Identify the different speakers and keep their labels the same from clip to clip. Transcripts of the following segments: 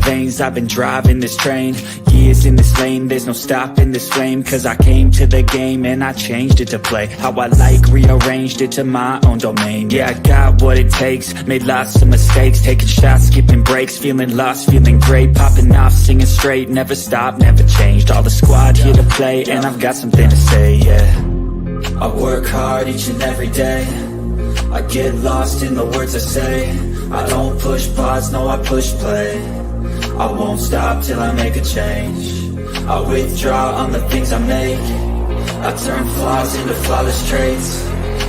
Speaker 1: veins, I've been driving this train. Years in this lane, there's no stopping this flame. Cause I came to the game and I changed it to play how I like, rearranged it to my own domain. Yeah, I got what it takes, made lots of mistakes, taking shots, skipping breaks, feeling lost, feeling great, popping off, singing straight, never stopped, never changed. All the squad here to play, and I've got something to say, yeah. I work hard each and every day, I get lost in the words I say. I don't push pause, no I push play. I won't stop till I make a change. I withdraw on the things I make. I turn flaws into flawless traits.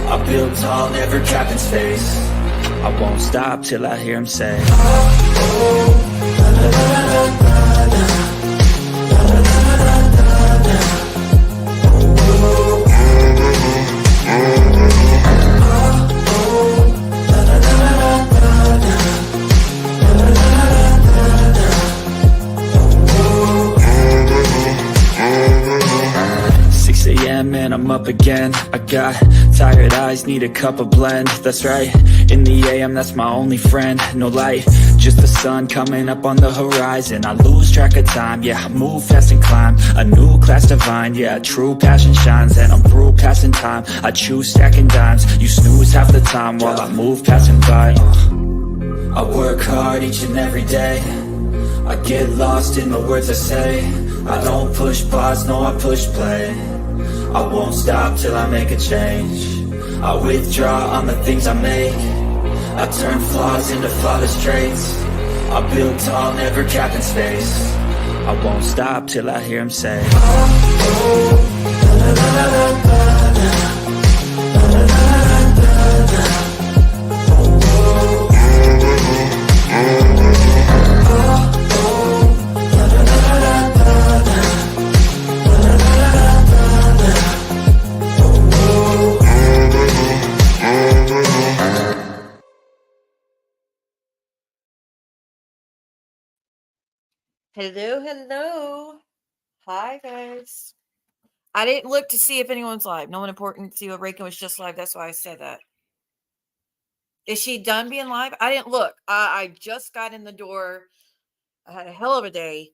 Speaker 1: I build tall, never capping space. I won't stop till I hear him say, oh, oh, la, la, la, la, la. And I'm up again. I got tired eyes, need a cup of blend. That's right, in the AM, that's my only friend. No light, just the sun coming up on the horizon. I lose track of time, yeah, I move fast and climb a new class divine, yeah, true passion shines. And I'm through passing time, I choose stacking dimes. You snooze half the time while I move passing by. I work hard each and every day, I get lost in the words I say. I don't push pause, no I push play. I won't stop till I make a change. I withdraw on the things I make. I turn flaws into flawless traits. I build tall, never capping space. I won't stop till I hear him say, oh, oh, la, la, la, la, la.
Speaker 2: Hello, hello. Hi, guys. I didn't look to see if anyone's live. No one important to see what Reagan was just live. That's why I said that. Is she done being live? I didn't look. I just got in the door. I had a hell of a day,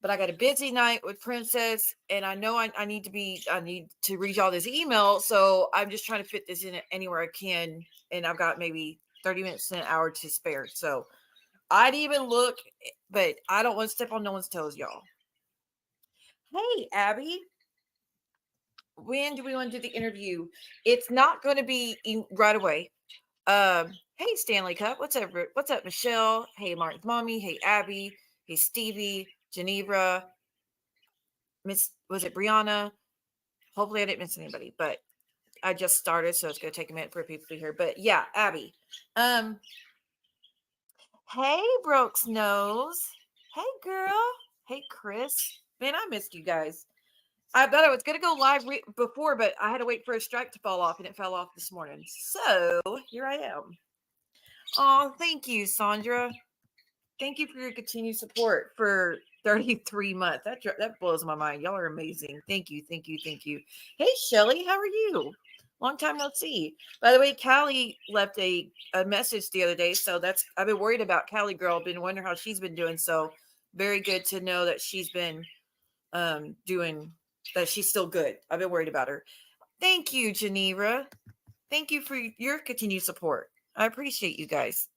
Speaker 2: but I got a busy night with Princess, and I know I need to read y'all this email, so I'm just trying to fit this in anywhere I can, and I've got maybe 30 minutes to an hour to spare. So I'd even look, but I don't want to step on no one's toes, y'all. Hey, Abby. When do we want to do the interview? It's not going to be right away. Hey, Stanley Cup. What's up? What's up, Michelle? Hey, Martin's mommy. Hey, Abby. Hey, Stevie. Geneva. Was it Brianna? Hopefully I didn't miss anybody, but I just started, so it's going to take a minute for people to be here. But yeah, Abby. Hey, Brooks Nose. Hey, girl. Hey, Chris. Man, I missed you guys. I thought I was going to go live before, but I had to wait for a strike to fall off, and it fell off this morning. So here I am. Oh, thank you, Sandra. Thank you for your continued support for 33 months. That blows my mind. Y'all are amazing. Thank you, thank you, thank you. Hey, Shelly, how are you? Long time no see. By the way, Callie left a message the other day, so I've been worried about Callie girl. I've been wondering how she's been doing. So very good to know that she's been doing, that she's still good. I've been worried about her. Thank you, Geneva. Thank you for your continued support. I appreciate you guys.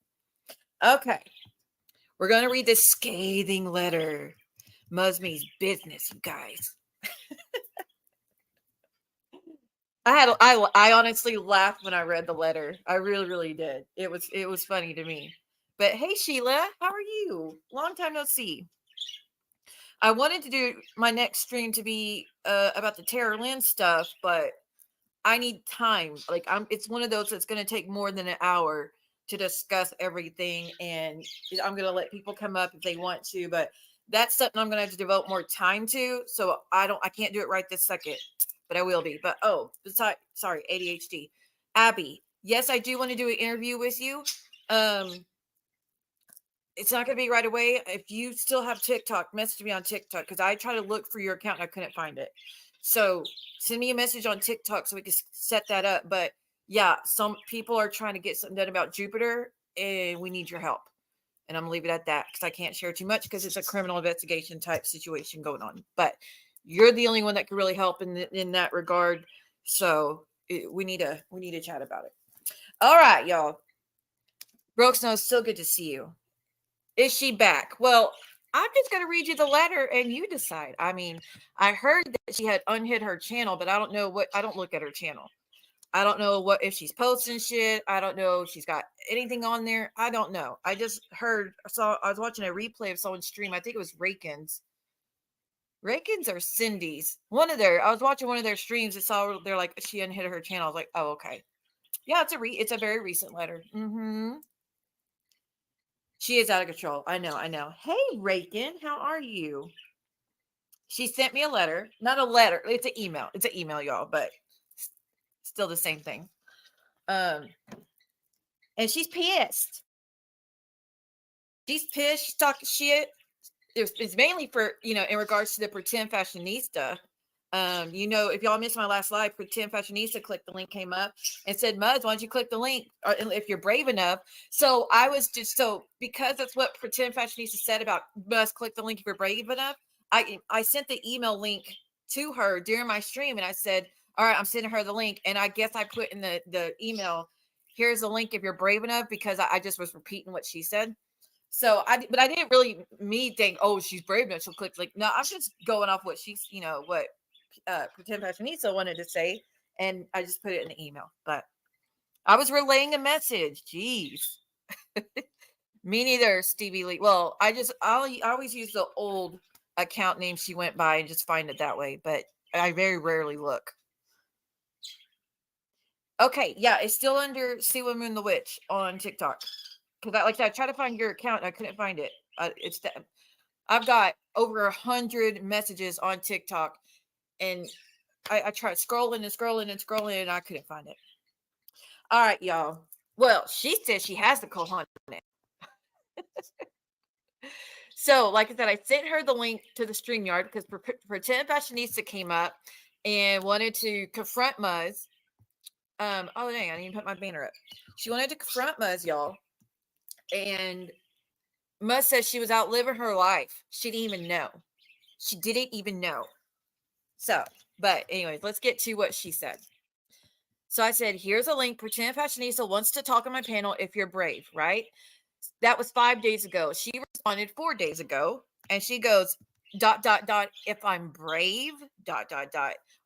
Speaker 2: Okay. We're going to read this scathing letter. Musme's business, you guys. I honestly laughed when I read the letter. I really, really did. It was funny to me. But hey, Sheila, how are you? Long time no see. I wanted to do my next stream to be about the Tara Lynn stuff, but I need time. Like it's one of those that's going to take more than an hour to discuss everything, and I'm going to let people come up if they want to, but that's something I'm going to have to devote more time to. So I can't do it right this second, but I will be. But sorry, ADHD. Abby, yes, I do want to do an interview with you. It's not going to be right away. If you still have TikTok, message me on TikTok, because I tried to look for your account and I couldn't find it. So send me a message on TikTok so we can set that up. But yeah, some people are trying to get something done about Jupiter, and we need your help. And I'm gonna leave it at that because I can't share too much because it's a criminal investigation type situation going on. But you're the only one that can really help in that regard. So we need to chat about it. All right, y'all. Brooke Snow, still good to see you. Is she back? Well, I'm just going to read you the letter and you decide. I mean, I heard that she had unhid her channel, but I don't know what, I don't look at her channel. I don't know what, if she's posting shit. I don't know if she's got anything on there. I don't know. I just heard, I was watching a replay of someone's stream. I think it was Rakin's or Cindy's. I was watching one of their streams and saw they're like, she unhid her channel. I was like, oh, okay. Yeah, it's a very recent letter. She is out of control. I know. Hey, Rakin, how are you? She sent me a letter. Not a letter. It's an email. It's an email, y'all, but still the same thing. And she's pissed. She's pissed. She's talking shit. It's mainly for, in regards to the Pretend Fashionista. If y'all missed my last live, Pretend Fashionista, click the link, came up and said, Muzz, why don't you click the link if you're brave enough? So I was because that's what Pretend Fashionista said about must click the link if you're brave enough. I sent the email link to her during my stream and I said, all right, I'm sending her the link. And I guess I put in the email, here's the link if you're brave enough, because I just was repeating what she said. So I didn't really think, oh, she's brave enough, she'll click. Like, no, I'm just going off what she's, what Pretend Fashionista wanted to say, and I just put it in the email. But I was relaying a message. Jeez. Me neither, Stevie Lee. Well, I always use the old account name she went by and just find it that way, but I very rarely look. Okay, yeah, it's still under Siwa Moon the Witch on TikTok. Because I tried to find your account and I couldn't find it. I've got over 100 messages on TikTok, and I tried scrolling and I couldn't find it. All right, y'all. Well, she says she has the cojones on it. So, like I said, I sent her the link to the StreamYard because Pretend Fashionista came up and wanted to confront Muzz. Oh, dang, I didn't even put my banner up. She wanted to confront Muzz, y'all. And Muzz says she was out living her life. She didn't even know. She didn't even know. So, but anyways, let's get to what she said. So I said, here's a link. Pretend Fashionista wants to talk on my panel if you're brave, right? That was 5 days ago. She responded 4 days ago. And she goes, ... if I'm brave, ...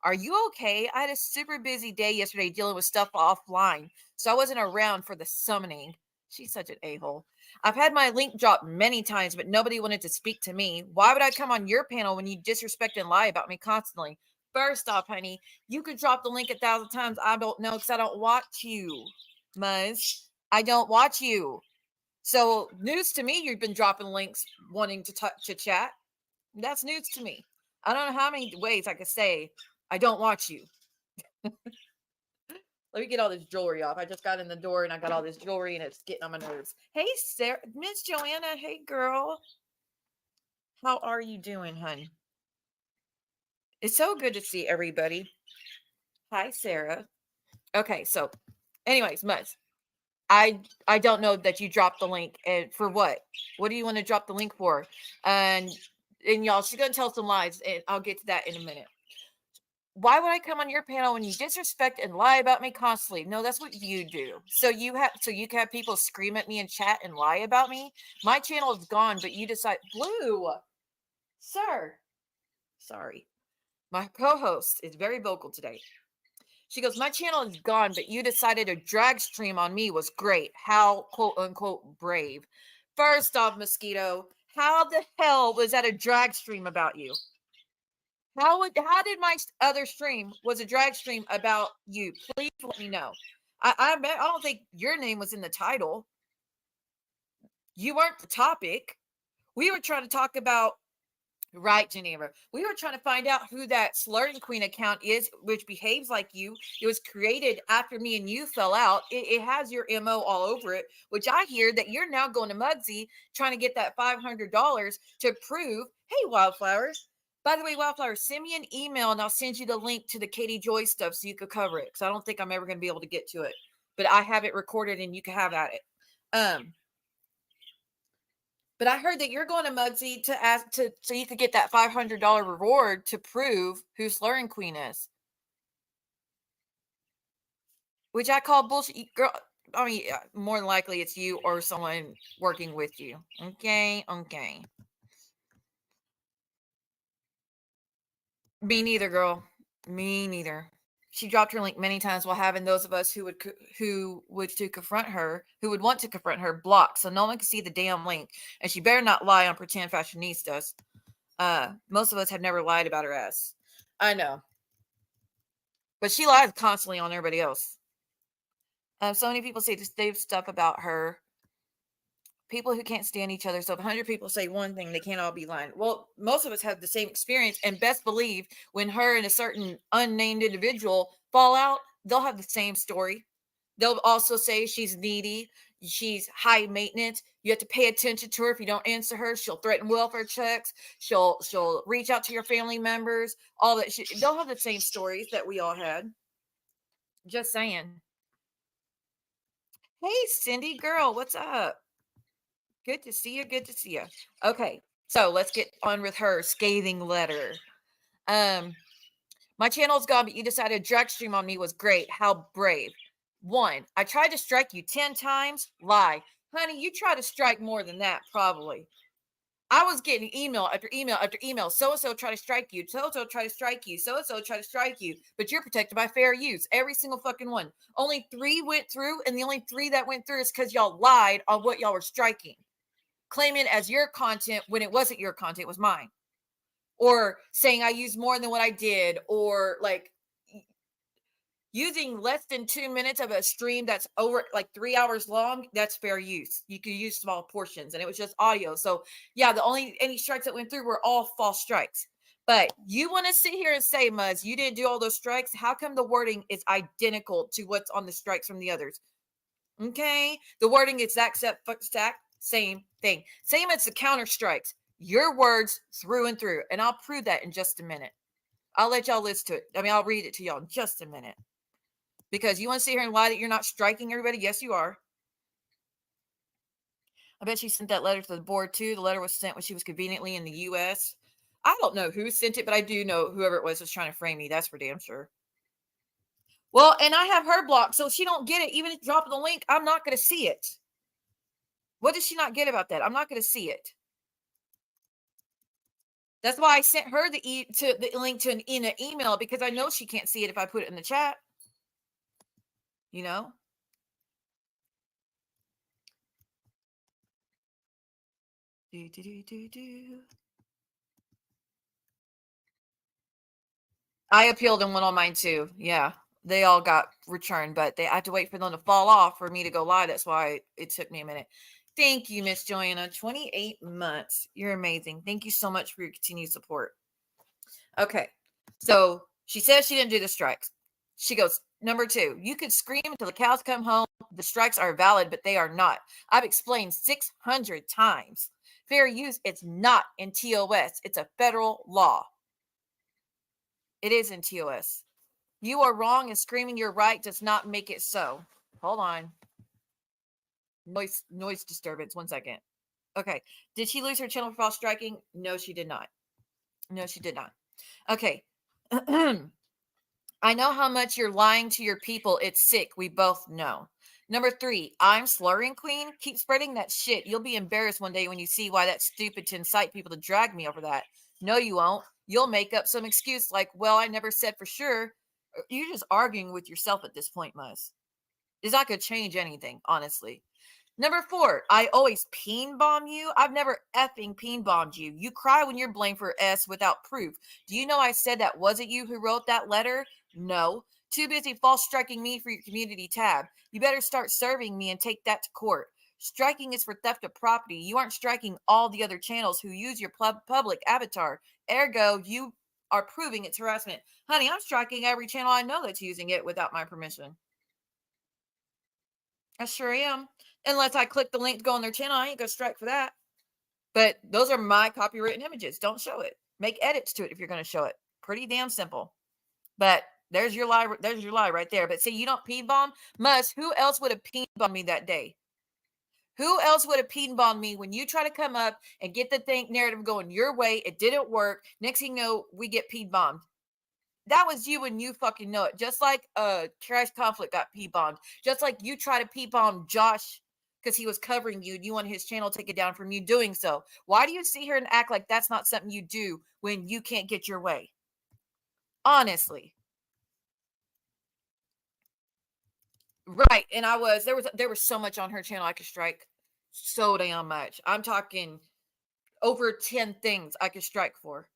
Speaker 2: Are you okay? I had a super busy day yesterday dealing with stuff offline. So I wasn't around for the summoning. She's such an a-hole. I've had my link dropped many times, but nobody wanted to speak to me. Why would I come on your panel when you disrespect and lie about me constantly? First off, honey, you could drop the link 1,000 times. I don't know because I don't watch you, Muzz. I don't watch you. So news to me, you've been dropping links wanting to chat. That's news to me. I don't know how many ways I could say I don't watch you. Let me get all this jewelry off. I just got in the door and I got all this jewelry and it's getting on my nerves. Hey, Sarah, Miss Joanna. Hey, girl. How are you doing, hun? It's so good to see everybody. Hi, Sarah. Okay, so anyways, Muzz, I don't know that you dropped the link. And for what? What do you want to drop the link for? And y'all, she's gonna tell some lies, and I'll get to that in a minute. Why would I come on your panel when you disrespect and lie about me constantly? No, that's what you do. So you can have people scream at me in chat and lie about me. My channel is gone, but you decide. Blue, sir. Sorry, my co-host is very vocal today. She goes, my channel is gone, but you decided a drag stream on me was great. How, quote unquote, brave. First off, Mosquito, how the hell was that a drag stream about you? How did my other stream was a drag stream about you? Please let me know. I don't think your name was in the title. You weren't the topic. We were trying to talk about, right, Geneva. We were trying to find out who that Slurring Queen account is, which behaves like you. It was created after me and you fell out. It has your MO all over it, which I hear that you're now going to Mudsy trying to get that $500 to prove, hey, Wildflowers. By the way, Wildflower, send me an email and I'll send you the link to the Katie Joy stuff so you could cover it. Because I don't think I'm ever going to be able to get to it. But I have it recorded and you can have at it. But I heard that you're going to Mugsy to ask to so you could get that $500 reward to prove who Slurring Queen is. Which I call bullshit. Girl, I mean, more than likely it's you or someone working with you. Okay, okay. Me neither, girl. Me neither. She dropped her link many times while having those of us who would confront her, who would want to confront her, blocked, so no one could see the damn link. And she better not lie on pretend fashionistas. Most of us have never lied about her ass. I know, but she lies constantly on everybody else. So many people say this stuff about her. People who can't stand each other. So if 100 people say one thing, they can't all be lying. Well, most of us have the same experience, and best believe when her and a certain unnamed individual fall out, they'll have the same story. They'll also say she's needy, she's high maintenance. You have to pay attention to her. If you don't answer her, she'll threaten welfare checks. She'll reach out to your family members. All that. They'll have the same stories that we all had. Just saying. Hey, Cindy, girl, what's up? Good to see you. Good to see you. Okay, so let's get on with her scathing letter. My channel's gone, but you decided to drag stream on me was great. How brave. 1, I tried to strike you 10 times. Lie. Honey, you tried to strike more than that, probably. I was getting email after email after email. So-and-so tried to strike you. So-and-so tried to strike you. So-and-so tried to strike you. But you're protected by fair use. Every single fucking one. Only 3 went through, and the only 3 that went through is because y'all lied on what y'all were striking. Claiming it as your content when it wasn't your content, it was mine. Or saying I used more than what I did, or like using less than 2 minutes of a stream that's over like 3 hours long. That's fair use. You could use small portions, and it was just audio. So yeah, any strikes that went through were all false strikes. But you want to sit here and say, Muzz, you didn't do all those strikes. How come the wording is identical to what's on the strikes from the others? Okay, the wording is exact same thing. Same as the counter strikes. Your words through and through. And I'll prove that in just a minute. I'll let y'all listen to it. I mean, I'll read it to y'all in just a minute. Because you want to sit here and lie that you're not striking everybody? Yes, you are. I bet she sent that letter to the board too. The letter was sent when she was conveniently in the U.S. I don't know who sent it, but I do know whoever it was trying to frame me. That's for damn sure. Well, and I have her blocked, so she don't get it. Even if dropping the link, I'm not going to see it. What does she not get about that? I'm not going to see it. That's why I sent her the link to in an email, because I know she can't see it if I put it in the chat. You know? I appealed and went on mine too. Yeah. They all got returned, but I had to wait for them to fall off for me to go live. That's why it took me a minute. Thank you, Miss Joanna. 28 months. You're amazing. Thank you so much for your continued support. Okay. So she says she didn't do the strikes. She goes, number 2, you could scream until the cows come home. The strikes are valid, but they are not. I've explained 600 times. Fair use, it's not in TOS. It's a federal law. It is in TOS. You are wrong, and screaming you're right does not make it so. Hold on. Noise disturbance. 1 second. Okay. Did she lose her channel for false striking? No, she did not. No, she did not. Okay. I know how much you're lying to your people. It's sick. We both know. Number 3, I'm slurring queen. Keep spreading that shit. You'll be embarrassed one day when you see why that's stupid to incite people to drag me over that. No, you won't. You'll make up some excuse like, well, I never said for sure. You're just arguing with yourself at this point, Muzz. It's not going to change anything, honestly. Number 4, I always peen bomb you. I've never effing peen bombed you. You cry when you're blamed for S without proof. Do you know I said that wasn't you who wrote that letter? No. Too busy false striking me for your community tab. You better start serving me and take that to court. Striking is for theft of property. You aren't striking all the other channels who use your public avatar. Ergo, you are proving it's harassment. Honey, I'm striking every channel I know that's using it without my permission. I sure am. Unless I click the link to go on their channel, I ain't gonna strike for that. But those are my copywritten images. Don't show it. Make edits to it if you're gonna show it. Pretty damn simple. But there's your lie. There's your lie right there. But see, you don't peen bomb. Muzz, who else would have peen bombed me that day? Who else would have peen-bombed me when you try to come up and get the thing narrative going your way? It didn't work. Next thing you know, we get peen-bombed. That was you and you fucking know it. Just like Crash Conflict got pee-bombed. Just like you try to pee-bomb Josh because he was covering you and you want his channel taken down from you doing so. Why do you sit here and act like that's not something you do when you can't get your way? Honestly. Right. And there was so much on her channel I could strike. So damn much. I'm talking over 10 things I could strike for.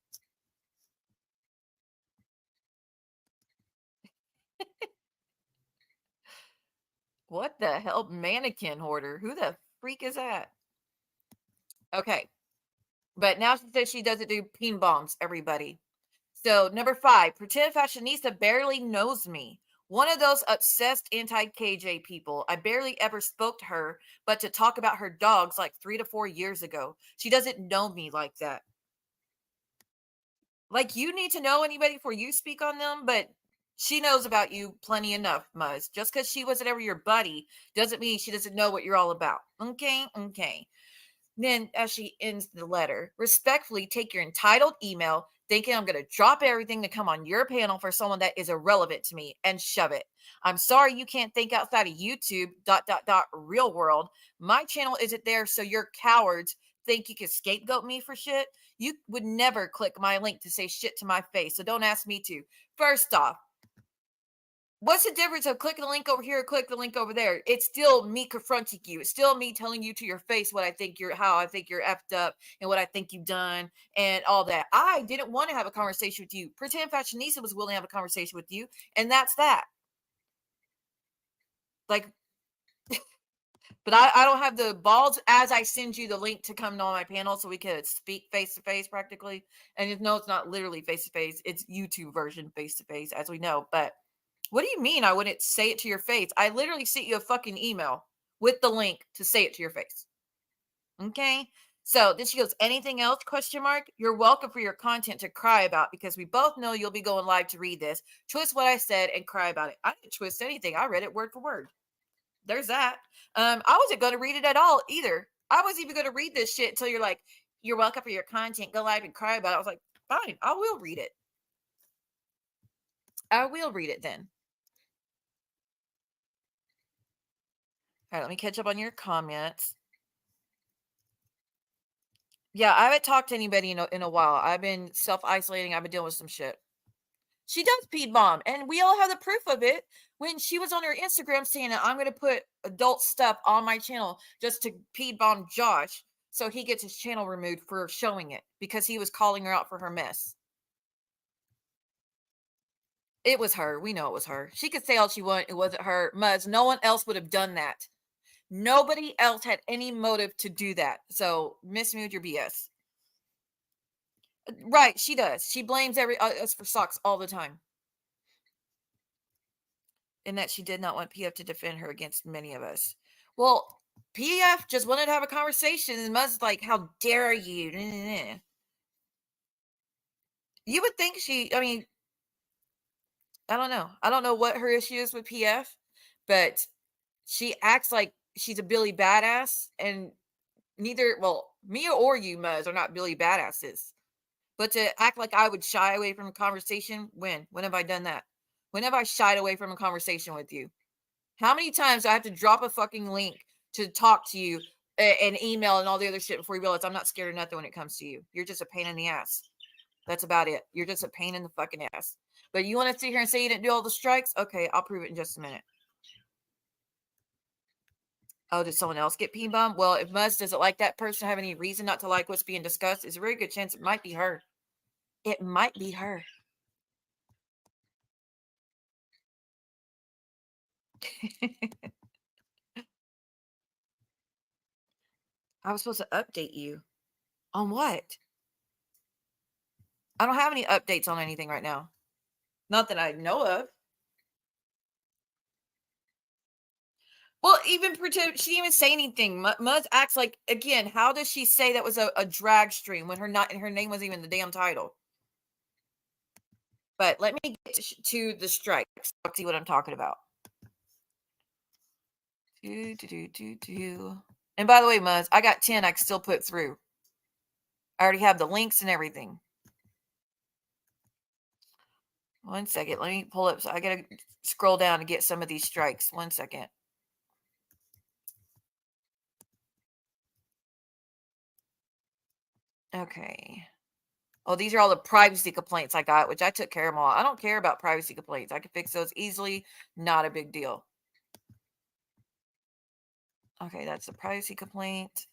Speaker 2: What the hell? Mannequin hoarder. Who the freak is that? Okay. But now she says she doesn't do peen bombs, everybody. So, number 5, pretend fashionista barely knows me. One of those obsessed anti KJ people. I barely ever spoke to her, but to talk about her dogs like 3 to 4 years ago. She doesn't know me like that. Like, you need to know anybody before you speak on them, but she knows about you plenty enough, Muzz. Just because she wasn't ever your buddy doesn't mean she doesn't know what you're all about. Okay, okay. Then, as she ends the letter, respectfully take your entitled email, thinking I'm going to drop everything to come on your panel for someone that is irrelevant to me and shove it. I'm sorry you can't think outside of YouTube, real world. My channel isn't there, so your cowards think you can scapegoat me for shit. You would never click my link to say shit to my face, so don't ask me to. First off, what's the difference of clicking the link over here or click the link over there? It's still me confronting you. It's still me telling you to your face what I think how I think you're effed up and what I think you've done and all that. I didn't want to have a conversation with you. Pretend Fashionista was willing to have a conversation with you, and that's that. Like, but I don't have the balls as I send you the link to come on my panel so we could speak face to face practically. And no, it's not literally face to face. It's YouTube version face to face, as we know. But what do you mean I wouldn't say it to your face? I literally sent you a fucking email with the link to say it to your face. Okay? So then she goes, anything else? Question mark. You're welcome for your content to cry about because we both know you'll be going live to read this. Twist what I said and cry about it. I didn't twist anything. I read it word for word. There's that. I wasn't going to read it at all either. I wasn't even going to read this shit until you're like, you're welcome for your content. Go live and cry about it. I was like, fine, I will read it. I will read it then. All right, let me catch up on your comments. Yeah, I haven't talked to anybody in a while. I've been self-isolating. I've been dealing with some shit. She does peed bomb, and we all have the proof of it when she was on her Instagram saying that I'm going to put adult stuff on my channel just to peed bomb Josh so he gets his channel removed for showing it because he was calling her out for her mess. It was her. We know it was her. She could say all she wanted. It wasn't her. Muzz, no one else would have done that. Nobody else had any motive to do that. So miss me with your BS. Right, she does. She blames us for socks all the time. And that she did not want PF to defend her against many of us. Well, PF just wanted to have a conversation and Muzz like, how dare you? You would think I mean, I don't know. I don't know what her issue is with PF, but she acts like she's a Billy Badass, and neither, well, me or you, Muzz, are not Billy Badasses. But to act like I would shy away from a conversation, when? When have I done that? When have I shied away from a conversation with you? How many times do I have to drop a fucking link to talk to you, and email and all the other shit before you realize I'm not scared of nothing when it comes to you? You're just a pain in the ass. That's about it. You're just a pain in the fucking ass. But you want to sit here and say you didn't do all the strikes? Okay, I'll prove it in just a minute. Oh, did someone else get peen bombed? Well, if Muzz doesn't like that person, have any reason not to like what's being discussed, it's a very good chance it might be her. It might be her. I was supposed to update you. On what? I don't have any updates on anything right now. Not that I know of. Well, even pretend she didn't even say anything. Muzz acts like, again, how does she say that was a drag stream when her name wasn't even the damn title? But let me get to the strikes. See what I'm talking about. And by the way, Muzz, I got 10 I can still put through. I already have the links and everything. 1 second. Let me pull up. So I got to scroll down to get some of these strikes. 1 second. Okay. Oh, these are all the privacy complaints I got, which I took care of them all. I don't care about privacy complaints. I can fix those easily. Not a big deal. Okay, that's the privacy complaint.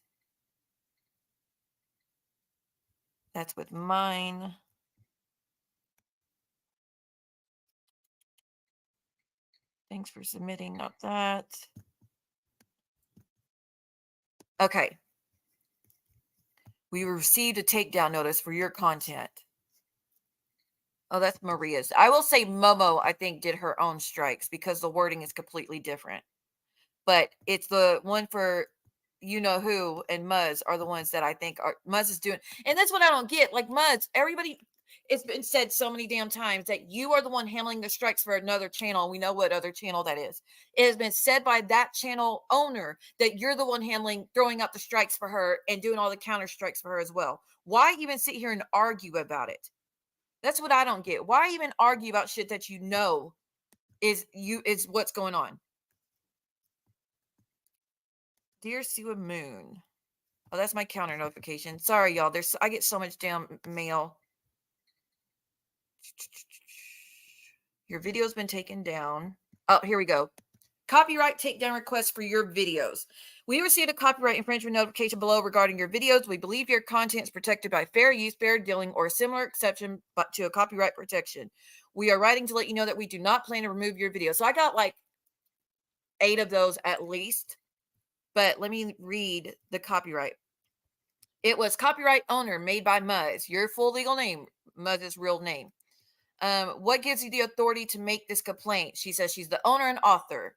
Speaker 2: That's with mine. Thanks for submitting. Not that. Okay. We received a takedown notice for your content. Oh, that's Maria's. I will say Momo, I think, did her own strikes because the wording is completely different. But it's the one for you know who and Muzz are the ones that I think are Muzz is doing. And that's what I don't get. Like Muzz, everybody, it's been said so many damn times that you are the one handling the strikes for another channel. We know what other channel that is. It has been said by that channel owner that you're the one handling, throwing out the strikes for her and doing all the counter strikes for her as well. Why even sit here and argue about it? That's what I don't get. Why even argue about shit that you know is what's going on? Dear Siwa Moon. Oh, that's my counter notification. Sorry, y'all. I get so much damn mail. Your video's been taken down. Oh, here we go. Copyright takedown request for your videos. We received a copyright infringement notification below regarding your videos. We believe your content is protected by fair use, fair dealing, or a similar exception to a copyright protection. We are writing to let you know that we do not plan to remove your video. So I got like 8 of those at least. But let me read the copyright. It was copyright owner made by Muzz. Your full legal name, Muzz's real name. What gives you the authority to make this complaint? She says she's the owner and author.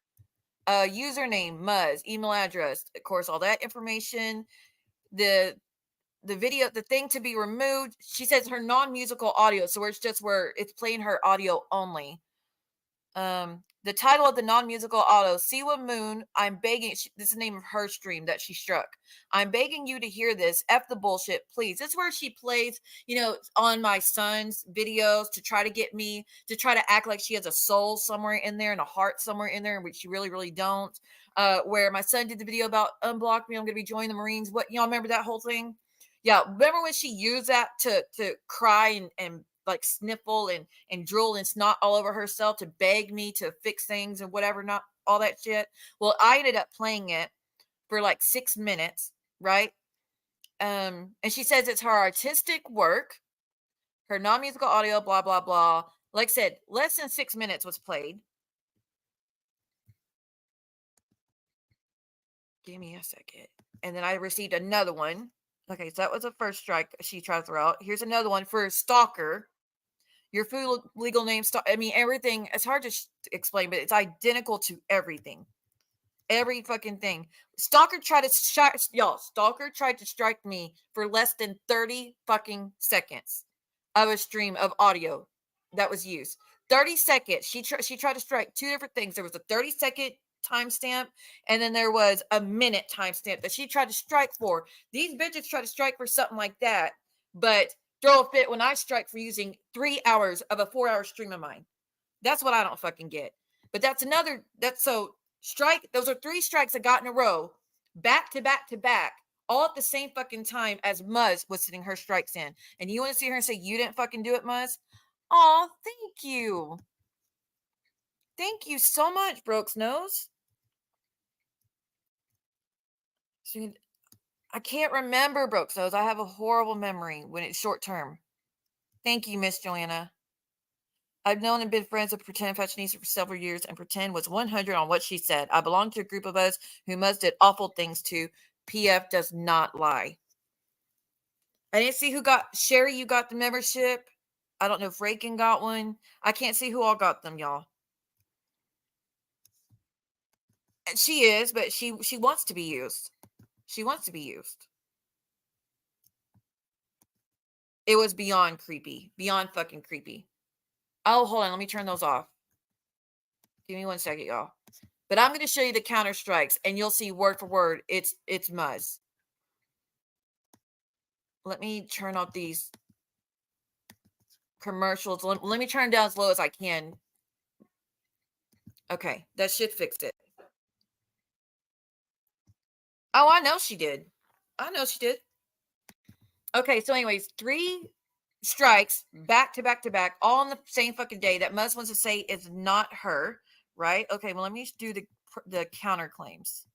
Speaker 2: Username, Muzz. Email address. Of course, all that information. The video, the thing to be removed. She says her non-musical audio. So it's just where it's playing her audio only. The title of the non-musical auto, Siwa Moon, I'm begging, this is the name of her stream that she struck. I'm begging you to hear this. F the bullshit, please. This is where she plays, on my son's videos to try to get me, to try to act like she has a soul somewhere in there and a heart somewhere in there, which she really, really don't. Where my son did the video about unblock me, I'm going to be joining the Marines. What, y'all remember that whole thing? Yeah, remember when she used that to cry and like sniffle and drool and snot all over herself to beg me to fix things and whatever, not all that shit. Well, I ended up playing it for like 6 minutes, right? And she says it's her artistic work, her non-musical audio, blah, blah, blah. Like I said, less than 6 minutes was played. Give me a second. And then I received another one. Okay, so that was the first strike she tried to throw out. Here's another one for Stalker. Your full legal name, I mean, everything. It's hard to explain, but it's identical to everything. Every fucking thing. Stalker tried to strike me for less than 30 fucking seconds of a stream of audio that was used. 30 seconds. She tried to strike 2 different things. There was a 30-second timestamp, and then there was a minute timestamp that she tried to strike for. These bitches try to strike for something like that, but throw a fit when I strike for using 3 hours of a 4-hour stream of mine. That's what I don't fucking get. But those are 3 strikes I got in a row, back to back to back, all at the same fucking time as Muzz was sitting her strikes in. And you want to sit here and say you didn't fucking do it, Muzz? Oh, thank you. Thank you so much, Brooks Nose. I can't remember, Brooks Nose. I have a horrible memory when it's short term. Thank you, Miss Joanna. I've known and been friends with Pretend Fashionista for several years, and Pretend was 100 on what she said. I belong to a group of us who Muzz did awful things to. PF does not lie. I didn't see who got... Sherry, you got the membership. I don't know if Rakin got one. I can't see who all got them, y'all. She is, but she wants to be used. She wants to be used. It was beyond creepy. Beyond fucking creepy. Oh, hold on. Let me turn those off. Give me 1 second, y'all. But I'm going to show you the counter strikes, and you'll see word for word. It's Muzz. Let me turn off these commercials. Let me turn down as low as I can. Okay, that should fix it. Oh, I know she did. I know she did. Okay, so anyways, 3 strikes back to back to back, all on the same fucking day that Muzz wants to say is not her, right? Okay, well, let me do the counterclaims.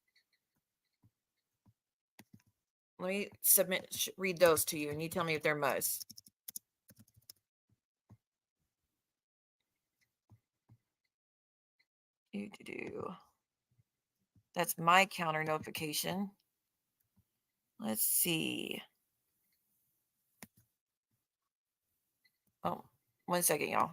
Speaker 2: Let me read those to you, and you tell me if they're Muzz. That's my counter notification. Let's see. Oh, 1 second, y'all.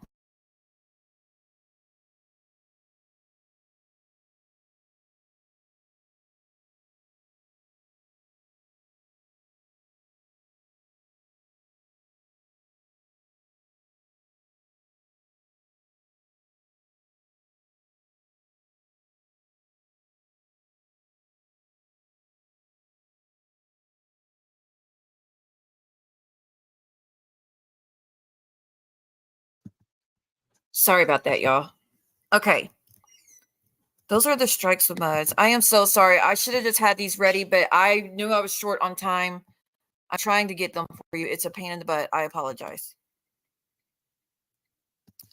Speaker 2: Sorry about that, y'all. Okay. Those are the strikes with Muzz. I am so sorry. I should have just had these ready, but I knew I was short on time. I'm trying to get them for you. It's a pain in the butt. I apologize.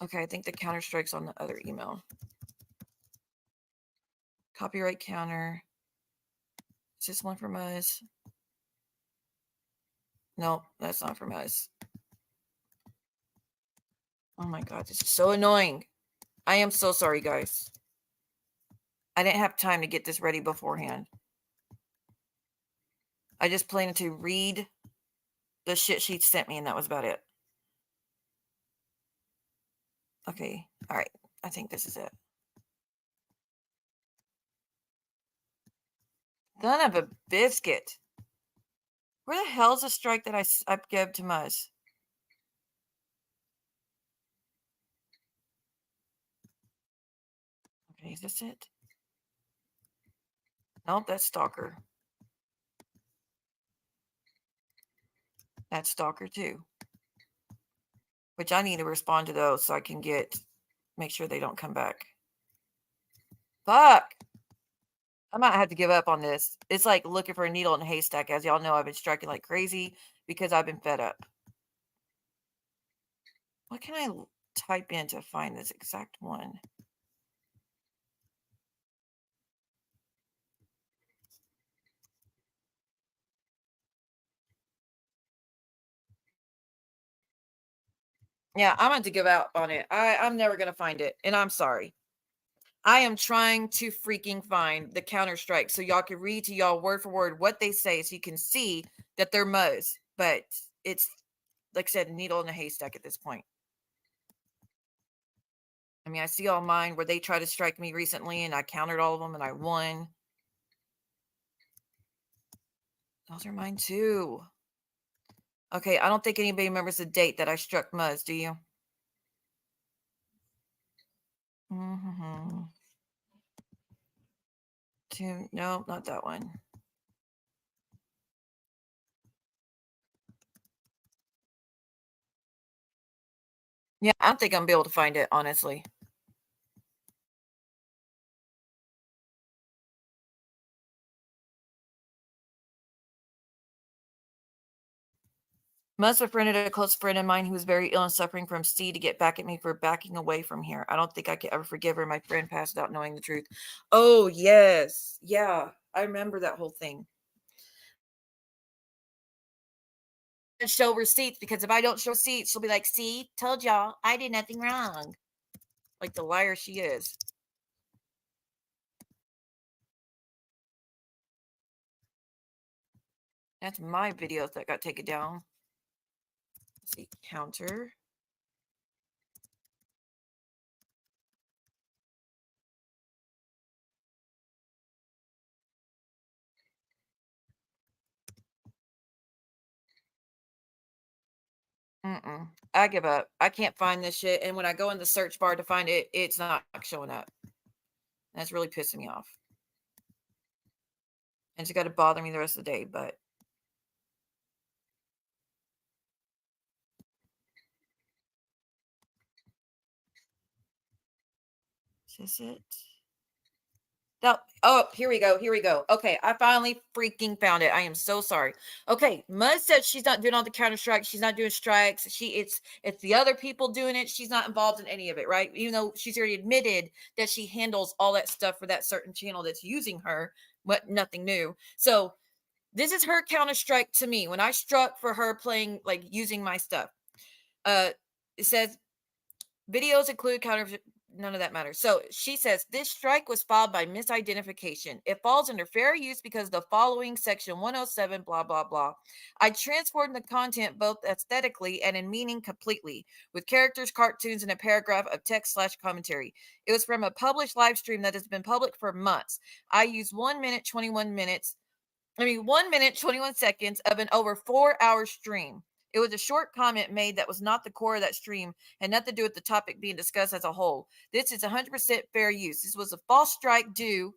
Speaker 2: Okay, I think the counter strike's on the other email. Copyright counter. Is this one for Muzz? No, that's not for Muzz. Oh my God, this is so annoying. I am so sorry, guys. I didn't have time to get this ready beforehand. I just planned to read the shit she sent me, and that was about it. Okay, all right. I think this is it. Son of a biscuit. Where the hell's the strike that I gave to Muzz? Okay, is this it? Nope, that's Stalker. That's Stalker too. Which I need to respond to those so I can make sure they don't come back. Fuck! I might have to give up on this. It's like looking for a needle in a haystack. As y'all know, I've been striking like crazy because I've been fed up. What can I type in to find this exact one? Yeah, I'm going to give out on it. I'm never going to find it, and I'm sorry. I am trying to freaking find the counter strike so y'all can read to y'all word for word what they say so you can see that they're Muzz. But it's, like I said, a needle in a haystack at this point. I mean, I see all mine where they tried to strike me recently and I countered all of them and I won. Those are mine too. Okay, I don't think anybody remembers the date that I struck Muzz, do you? Mm-hmm. No, not that one. Yeah, I don't think I'm gonna be able to find it, honestly. Must befriended a close friend of mine who was very ill and suffering from C to get back at me for backing away from here. I don't think I could ever forgive her. My friend passed out knowing the truth. Oh, yes. Yeah, I remember that whole thing. And show receipts, because if I don't show receipts, she'll be like, see, told y'all I did nothing wrong. Like the liar she is. That's my videos that got taken down. Let's see, counter. I give up. I can't find this shit. And when I go in the search bar to find it, it's not showing up. That's really pissing me off. And it's got to bother me the rest of the day, but. Is this it? Oh, here we go. Here we go. Okay, I finally freaking found it. I am so sorry. Okay, Mud said she's not doing all the counter strikes. She's not doing strikes. It's the other people doing it. She's not involved in any of it, right? Even though she's already admitted that she handles all that stuff for that certain channel that's using her, but nothing new. So this is her counter strike to me when I struck for her playing, like using my stuff. It says videos include counter. None of that matters. So she says this strike was filed by misidentification. It falls under fair use because the following section 107, blah, blah, blah. I transformed the content both aesthetically and in meaning completely with characters, cartoons, and a paragraph of text/commentary. It was from a published live stream that has been public for months. I used 1 minute, 21 seconds of an over 4-hour stream. It was a short comment made that was not the core of that stream, had nothing to do with the topic being discussed as a whole. This is 100% fair use. This was a false strike due,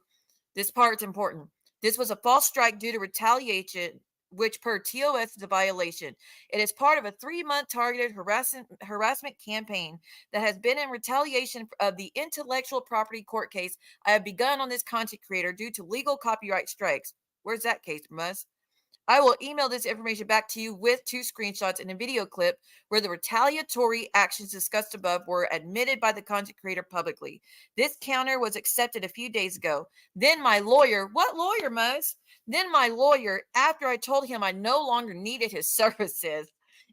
Speaker 2: this part's important. This was a false strike due to retaliation, which per TOS is a violation. It is part of a 3-month targeted harassment campaign that has been in retaliation of the intellectual property court case I have begun on this content creator due to legal copyright strikes. Where's that case, Muzz? I will email this information back to you with 2 screenshots and a video clip where the retaliatory actions discussed above were admitted by the content creator publicly. This counter was accepted a few days ago. Then my lawyer, what lawyer, Muzz? Then my lawyer, after I told him I no longer needed his services,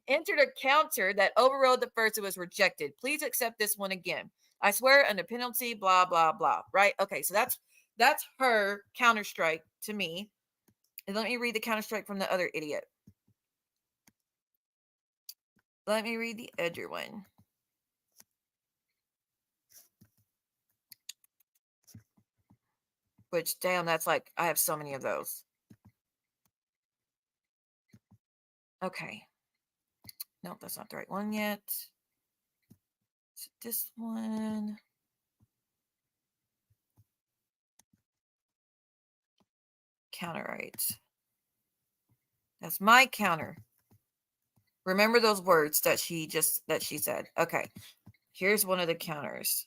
Speaker 2: entered a counter that overrode the first and was rejected. Please accept this one again. I swear under penalty, blah, blah, blah. Right? Okay, so that's her counter strike to me. And let me read the counter strike from the other idiot. Let me read the Edger one. Which, damn, that's like, I have so many of those. Okay. Nope, that's not the right one yet. Is it this one? Counter right. That's my counter. Remember those words that she said. Okay. Here's one of the counters.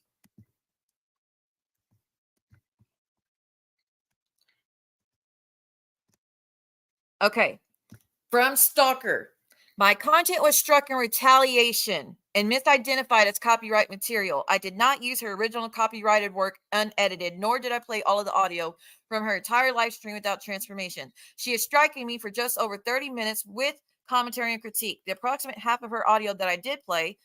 Speaker 2: Okay. From Stalker. My content was struck in retaliation and misidentified as copyright material. I did not use her original copyrighted work unedited, nor did I play all of the audio from her entire live stream without transformation. She is striking me for just over 30 minutes with commentary and critique. The approximate half of her audio that I did play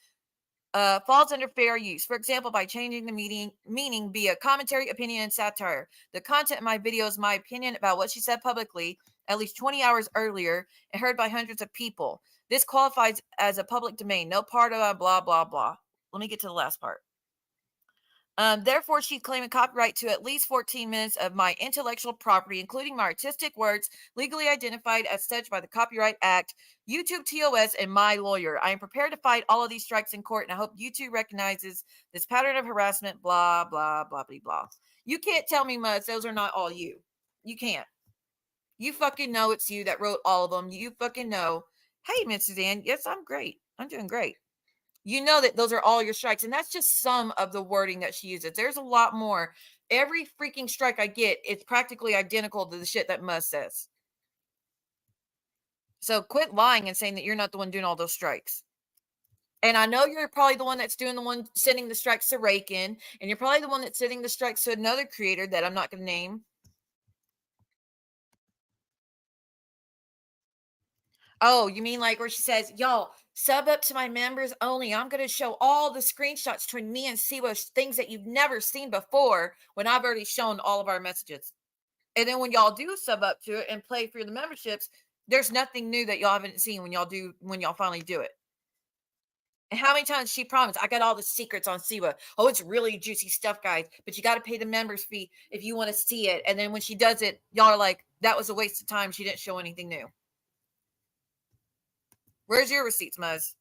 Speaker 2: falls under fair use. For example, by changing the meaning via commentary, opinion, and satire. The content in my video is my opinion about what she said publicly at least 20 hours earlier and heard by hundreds of people. This qualifies as a public domain. No part of blah, blah, blah. Let me get to the last part. Therefore, she's claiming copyright to at least 14 minutes of my intellectual property, including my artistic works, legally identified as such by the Copyright Act, YouTube TOS, and my lawyer. I am prepared to fight all of these strikes in court, and I hope YouTube recognizes this pattern of harassment, blah, blah, blah, blah, blah. You can't tell me, Muzz, those are not all you. You can't. You fucking know it's you that wrote all of them. You fucking know. Hey, Miss Suzanne, yes, I'm great. I'm doing great. You know that those are all your strikes, and that's just some of the wording that she uses. There's a lot more. Every freaking strike I get, it's practically identical to the shit that Muzz says. So quit lying and saying that you're not the one doing all those strikes. And I know you're probably the one that's doing the one sending the strikes to Rakin, and you're probably the one that's sending the strikes to another creator that I'm not going to name. Oh, you mean like where she says, y'all, sub up to my members only. I'm going to show all the screenshots between me and Siwa, things that you've never seen before when I've already shown all of our messages. And then when y'all do sub up to it and play for the memberships, there's nothing new that y'all haven't seen when y'all finally do it. And how many times she promised, I got all the secrets on Siwa. Oh, it's really juicy stuff, guys. But you got to pay the members fee if you want to see it. And then when she does it, y'all are like, that was a waste of time. She didn't show anything new. Where's your receipts, Muzz?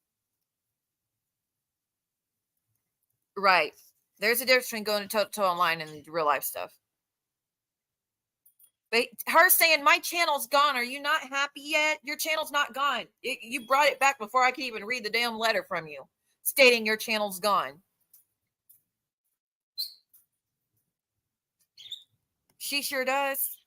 Speaker 2: Right. There's a difference between going to online and real life stuff. But her saying, my channel's gone. Are you not happy yet? Your channel's not gone. You brought it back before I could even read the damn letter from you stating your channel's gone. She sure does.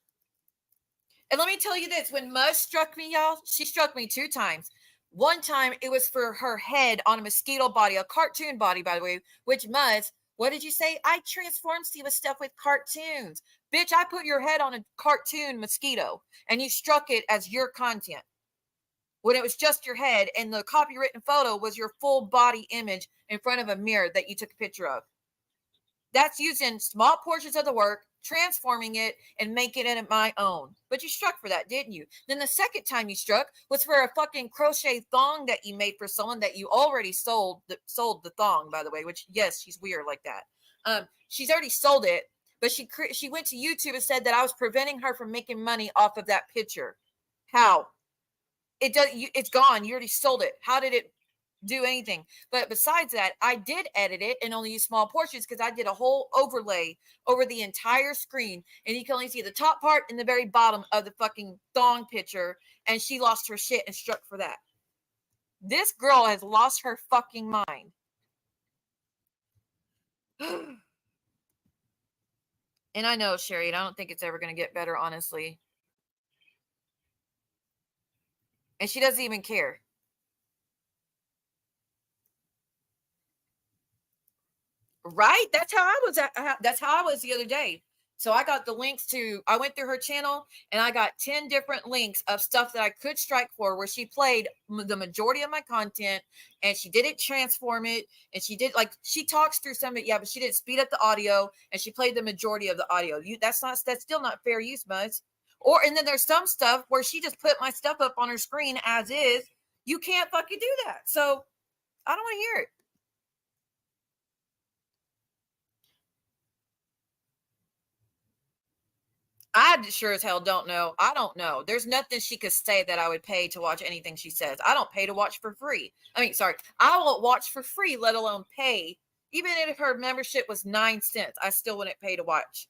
Speaker 2: And let me tell you this. When Muzz struck me, y'all, she struck me 2 times. One time, it was for her head on a mosquito body, a cartoon body, by the way, which Muzz, what did you say? I transformed Steve with stuff with cartoons. Bitch, I put your head on a cartoon mosquito, and you struck it as your content. When it was just your head, and the copywritten photo was your full body image in front of a mirror that you took a picture of. That's using small portions of the work, transforming it, and making it my own. But you struck for that, didn't you? Then the second time you struck was for a fucking crochet thong that you made for someone that you already sold the thong, by the way, which, yes, she's weird like that. She's already sold it, but she went to YouTube and said that I was preventing her from making money off of that picture. How? It's gone. You already sold it. How did it do anything? But besides that, I did edit it and only use small portions because I did a whole overlay over the entire screen, and you can only see the top part and the very bottom of the fucking thong picture, and she lost her shit and struck for that. This girl has lost her fucking mind. And I know, Sherry, and I don't think it's ever going to get better, honestly. And she doesn't even care. Right? That's how I was the other day. So I got the links I went through her channel and I got 10 different links of stuff that I could strike for where she played the majority of my content, and she didn't transform it. And she talks through some of it. Yeah, but she didn't speed up the audio, and she played the majority of the audio. That's still not fair use, Muzz. And then there's some stuff where she just put my stuff up on her screen as is. You can't fucking do that. So I don't want to hear it. I sure as hell don't know. I don't know. There's nothing she could say that I would pay to watch anything she says. I don't pay to watch for free. I won't watch for free, let alone pay. Even if her membership was 9 cents, I still wouldn't pay to watch.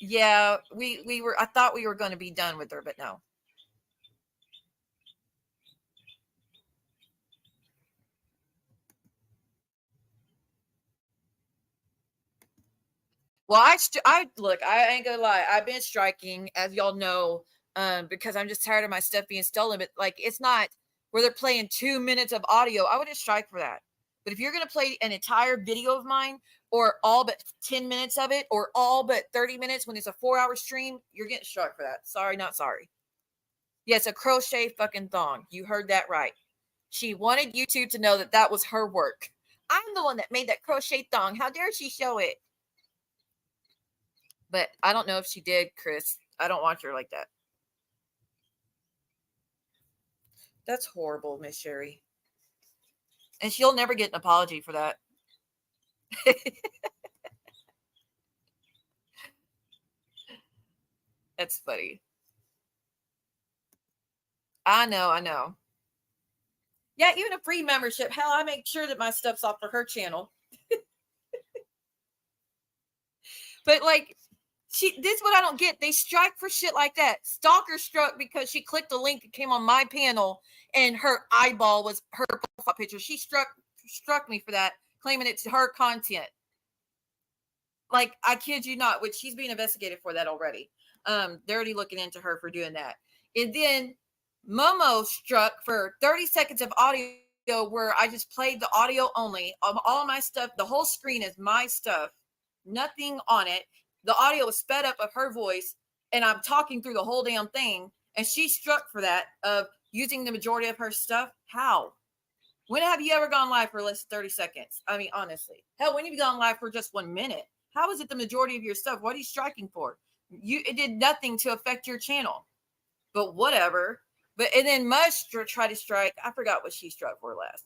Speaker 2: Yeah, I thought we were going to be done with her, but no. Well, look, I ain't gonna lie. I've been striking, as y'all know, because I'm just tired of my stuff being stolen. But like, it's not where they're playing 2 minutes of audio. I wouldn't strike for that. But if you're gonna play an entire video of mine, or all but 10 minutes of it, or all but 30 minutes when it's a 4-hour stream, you're getting struck for that. Sorry, not sorry. Yes, a crochet fucking thong. You heard that right. She wanted YouTube to know that that was her work. I'm the one that made that crochet thong. How dare she show it? But I don't know if she did, Chris. I don't watch her like that. That's horrible, Miss Sherry. And she'll never get an apology for that. That's funny. I know. Yeah, even a free membership. Hell, I make sure that my stuff's off for her channel. But like, this is what I don't get. They strike for shit like that. Stalker struck because she clicked a link that came on my panel and her eyeball was her profile picture. She struck me for that, claiming it's her content. Like, I kid you not, which she's being investigated for that already. They're already looking into her for doing that. And then Momo struck for 30 seconds of audio where I just played the audio only of all my stuff. The whole screen is my stuff, nothing on it. The audio is sped up of her voice, and I'm talking through the whole damn thing. And she struck for that of using the majority of her stuff. How? When have you ever gone live for less than 30 seconds? I mean, honestly. Hell, when have you gone live for just 1 minute? How is it the majority of your stuff? What are you striking for? It did nothing to affect your channel. But whatever. And then Muzz tried to strike. I forgot what she struck for last.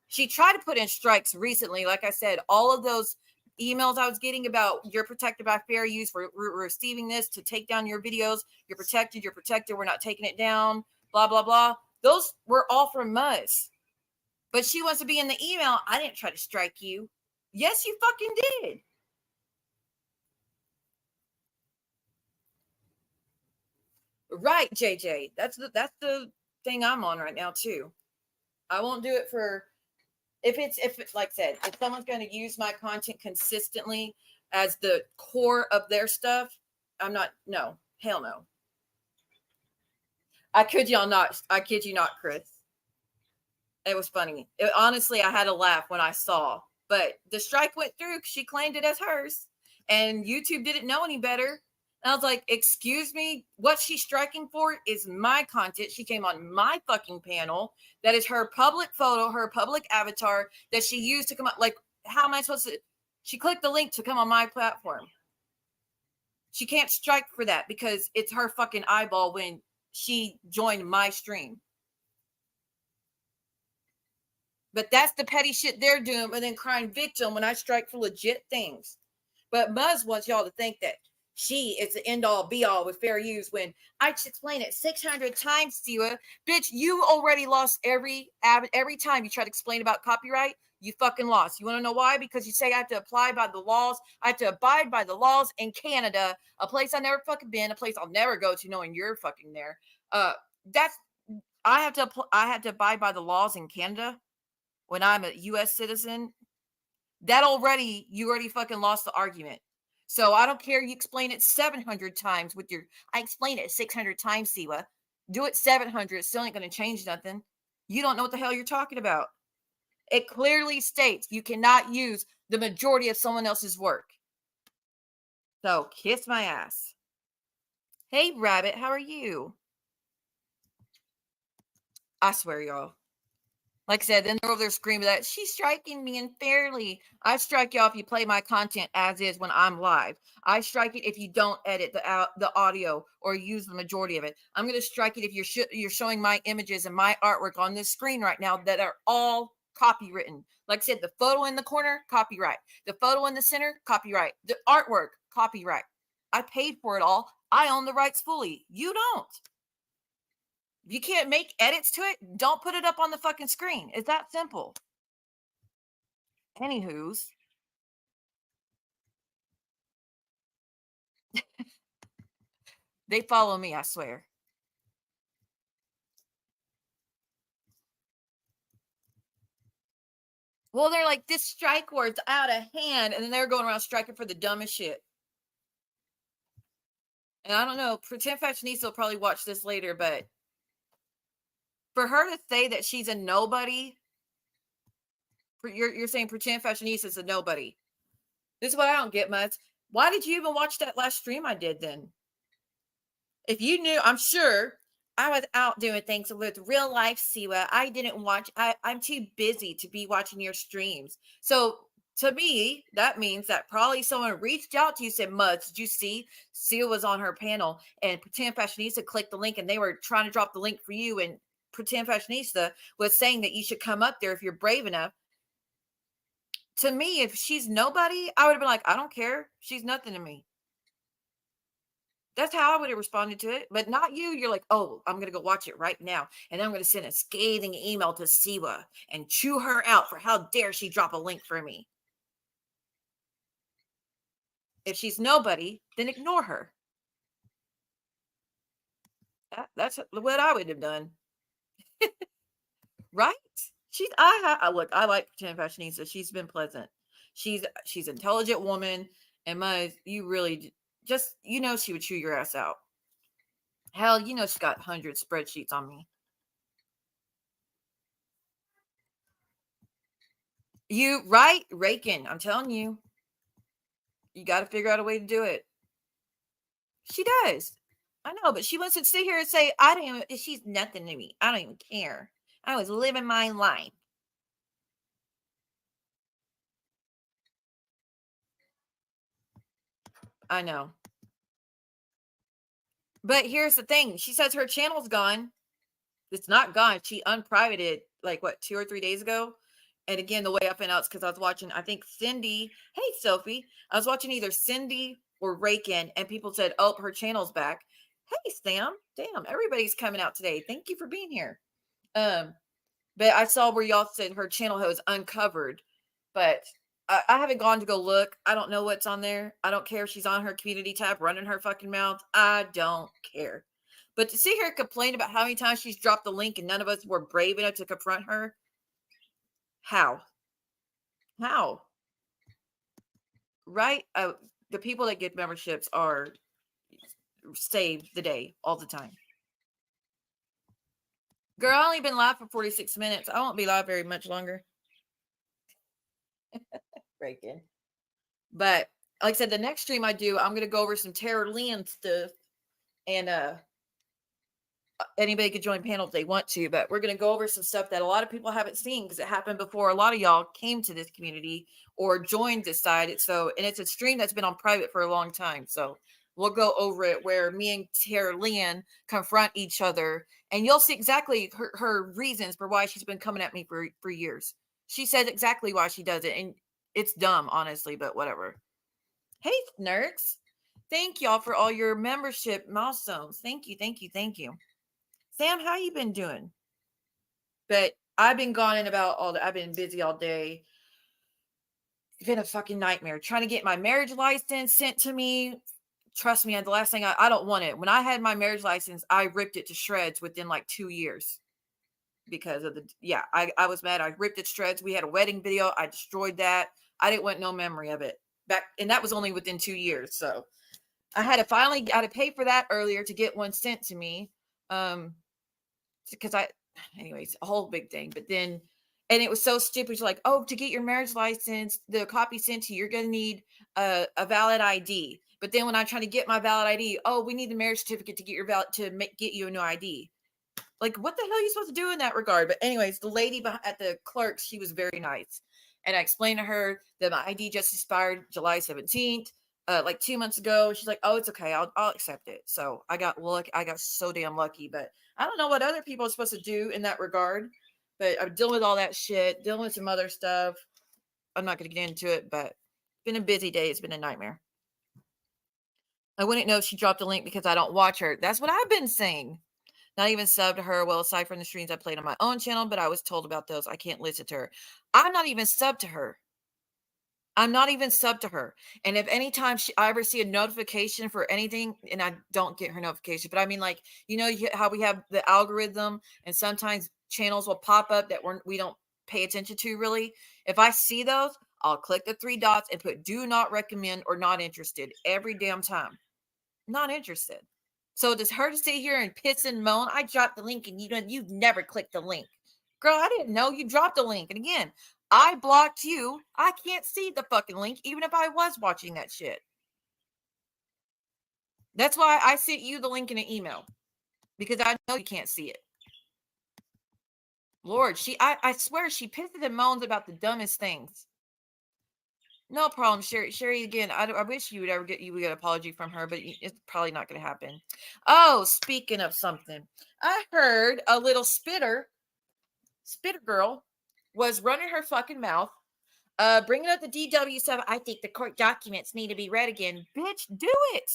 Speaker 2: She tried to put in strikes recently. Like I said, all of those emails I was getting about you're protected by fair use for receiving this to take down your videos. You're protected. We're not taking it down. Blah, blah, blah. Those were all from Muzz. But she wants to be in the email. I didn't try to strike you. Yes, you fucking did. Right, JJ. That's the thing I'm on right now too. I won't do it for if it's like I said, if someone's going to use my content consistently as the core of their stuff, I'm not. No, hell no. I kid you not, Chris. It was funny. Honestly, I had a laugh when I saw, but the strike went through because she claimed it as hers, and YouTube didn't know any better. And I was like, excuse me, what she's striking for is my content. She came on my fucking panel. That is her public photo, her public avatar that she used to come up. Like, how am I supposed to? She clicked the link to come on my platform. She can't strike for that because it's her fucking eyeball when she joined my stream. But that's the petty shit they're doing and then crying victim when I strike for legit things. But Muzz wants y'all to think that she is the end all be all with fair use when I just explain it 600 times to you. Bitch, you already lost every time you try to explain about copyright. You fucking lost. You want to know why? Because you say I have to apply by the laws. I have to abide by the laws in Canada, a place I've never fucking been, a place I'll never go to knowing you're fucking there. That's I have to abide by the laws in Canada when I'm a US citizen. You already fucking lost the argument. So I don't care. You explain it 700 times I explain it 600 times, Siwa. Do it 700. It still ain't going to change nothing. You don't know what the hell you're talking about. It clearly states you cannot use the majority of someone else's work. So kiss my ass. Hey, Rabbit, how are you? I swear, y'all. Like I said, then they're over there screaming that she's striking me unfairly. I strike y'all if you play my content as is when I'm live. I strike it if you don't edit the audio or use the majority of it. I'm going to strike it if you're showing my images and my artwork on this screen right now that are all copywritten. Like I said, the photo in the corner, copyright. The photo in the center, copyright. The artwork, copyright. I paid for it all. I own the rights fully. You don't. If you can't make edits to it, don't put it up on the fucking screen. It's that simple. Anywho's. They follow me, I swear. Well, they're like, this strike word's out of hand. And then they're going around striking for the dumbest shit. And I don't know, Pretend Fashionista will probably watch this later, but for her to say that she's a nobody, you're saying Pretend Fashionista is a nobody. This is what I don't get much. Why did you even watch that last stream I did then? If you knew, I'm sure I was out doing things with real life Siwa. I didn't watch. I'm too busy to be watching your streams. So to me, that means that probably someone reached out to you, said, Muzz, did you see Siwa was on her panel and Pretend Fashionista clicked the link and they were trying to drop the link for you. And Pretend Fashionista was saying that you should come up there if you're brave enough. To me, if she's nobody, I would have been like, I don't care. She's nothing to me. That's how I would have responded to it, but not you. You're like, oh, I'm going to go watch it right now. And I'm going to send a scathing email to Siwa and chew her out for how dare she drop a link for me. If she's nobody, then ignore her. That's what I would have done. Right? Look, I like Pretend Fashionista. She's been pleasant. She's an intelligent woman. And you really just, she would chew your ass out. Hell, she's got 100 spreadsheets on me. You, right? Raking. I'm telling you. You got to figure out a way to do it. She does. I know, but she wants to sit here and say, she's nothing to me. I don't even care. I was living my life. I know. But here's the thing. She says her channel's gone. It's not gone. She unprivated it like 2 or 3 days ago. And again, the way I found out is because I was watching, I think Cindy. Hey, Sophie. I was watching either Cindy or Rakin, and people said, oh, her channel's back. Hey, Sam. Damn, everybody's coming out today. Thank you for being here. But I saw where y'all said her channel was uncovered, but I haven't gone to go look. I don't know what's on there. I don't care if she's on her community tab running her fucking mouth. I don't care. But to see her complain about how many times she's dropped the link and none of us were brave enough to confront her, how? How? Right? The people that get memberships are save the day all the time. Girl, I only been live for 46 minutes. I won't be live very much longer. Breaking. But like I said, the next stream I do, I'm gonna go over some Tarot Lynn stuff, and anybody could join panel if they want to, but we're gonna go over some stuff that a lot of people haven't seen because it happened before a lot of y'all came to this community or joined this side. So, and it's a stream that's been on private for a long time. So we'll go over it where me and Tarot Lynn confront each other, and you'll see exactly her reasons for why she's been coming at me for years. She says exactly why she does it, and it's dumb, honestly, but whatever. Hey, nerds. Thank y'all for all your membership milestones. Thank you, thank you, thank you. Sam, how you been doing? But I've been gone in about I've been busy all day. It's been a fucking nightmare trying to get my marriage license sent to me. Trust me, the last thing I don't want it. When I had my marriage license, I ripped it to shreds within like 2 years because of I was mad. I ripped it to shreds. We had a wedding video. I destroyed that. I didn't want no memory of it back. And that was only within 2 years. So I had to pay for that earlier to get one sent to me. Because anyways, a whole big thing. But then, and it was so stupid. It's like, oh, to get your marriage license, the copy sent to you, you're going to need a valid ID. But then when I try to get my valid ID, oh, we need the marriage certificate to get your get you a new ID. Like, what the hell are you supposed to do in that regard? But anyways, the lady at the clerks, she was very nice. And I explained to her that my ID just expired July 17th. Like 2 months ago. She's like, oh, it's okay. I'll accept it. So I got so damn lucky, but I don't know what other people are supposed to do in that regard, but I'm dealing with all that shit, dealing with some other stuff. I'm not going to get into it, but it's been a busy day. It's been a nightmare. I wouldn't know if she dropped a link because I don't watch her. That's what I've been saying. Not even sub to her. Well, aside from the streams I played on my own channel, but I was told about those. I can't listen to her. I'm not even sub to her. I'm not even sub to her. And if anytime I ever see a notification for anything, and I don't get her notification, but I mean, like, you know how we have the algorithm and sometimes channels will pop up that we don't pay attention to really. If I see those, I'll click the 3 dots and put do not recommend or not interested every damn time. Not interested. So does her to sit here and piss and moan, I dropped the link and you've never clicked the link. Girl, I didn't know you dropped a link. And again, I blocked you. I can't see the fucking link, even if I was watching that shit. That's why I sent you the link in an email, because I know you can't see it. Lord, I swear she pisses and moans about the dumbest things. No problem, Sherry. Again, I wish you would get an apology from her, but it's probably not going to happen. Oh, speaking of something, I heard a little spitter girl was running her fucking mouth, bringing up the DW stuff. I think the court documents need to be read again. Bitch, do it.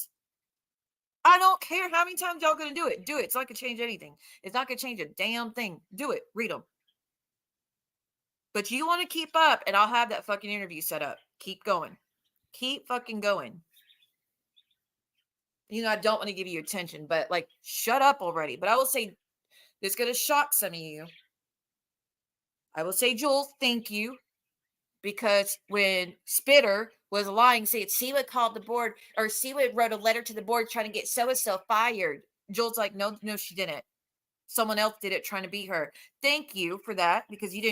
Speaker 2: I don't care how many times y'all going to do it. Do it. It's not going to change anything. It's not going to change a damn thing. Do it. Read them. But you want to keep up, and I'll have that fucking interview set up. Keep going. Keep fucking going. You know, I don't want to give you attention, but like, shut up already. But I will say, this is going to shock some of you. I will say, Jules, thank you. Because when Spitter was lying, saying Siwa called the board, or Siwa wrote a letter to the board trying to get so-and-so fired. Jules like, no, she didn't. Someone else did it trying to beat her. Thank you for that, because you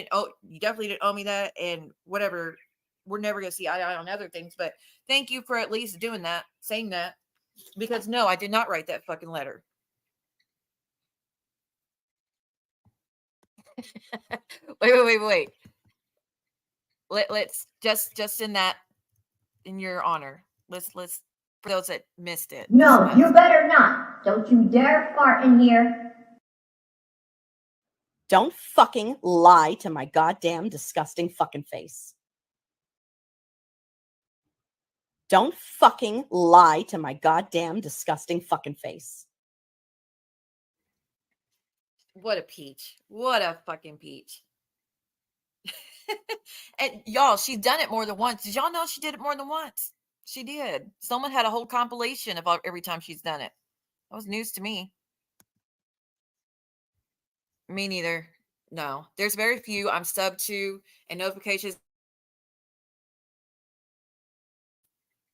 Speaker 2: definitely didn't owe me that, and whatever. We're never going to see eye to eye on other things, but thank you for at least doing that, saying that, because no, I did not write that fucking letter. Wait. Let's just in your honor. Let's for those that missed it.
Speaker 3: No, you better not. Don't you dare fart in here.
Speaker 4: Don't fucking lie to my goddamn disgusting fucking face. Don't fucking lie to my goddamn disgusting fucking face.
Speaker 2: What a peach. What a fucking peach. And y'all, she's done it more than once. Did y'all know she did it more than once? She did. Someone had a whole compilation of every time she's done it. That was news to me. Me neither. No. There's very few I'm sub to, and notifications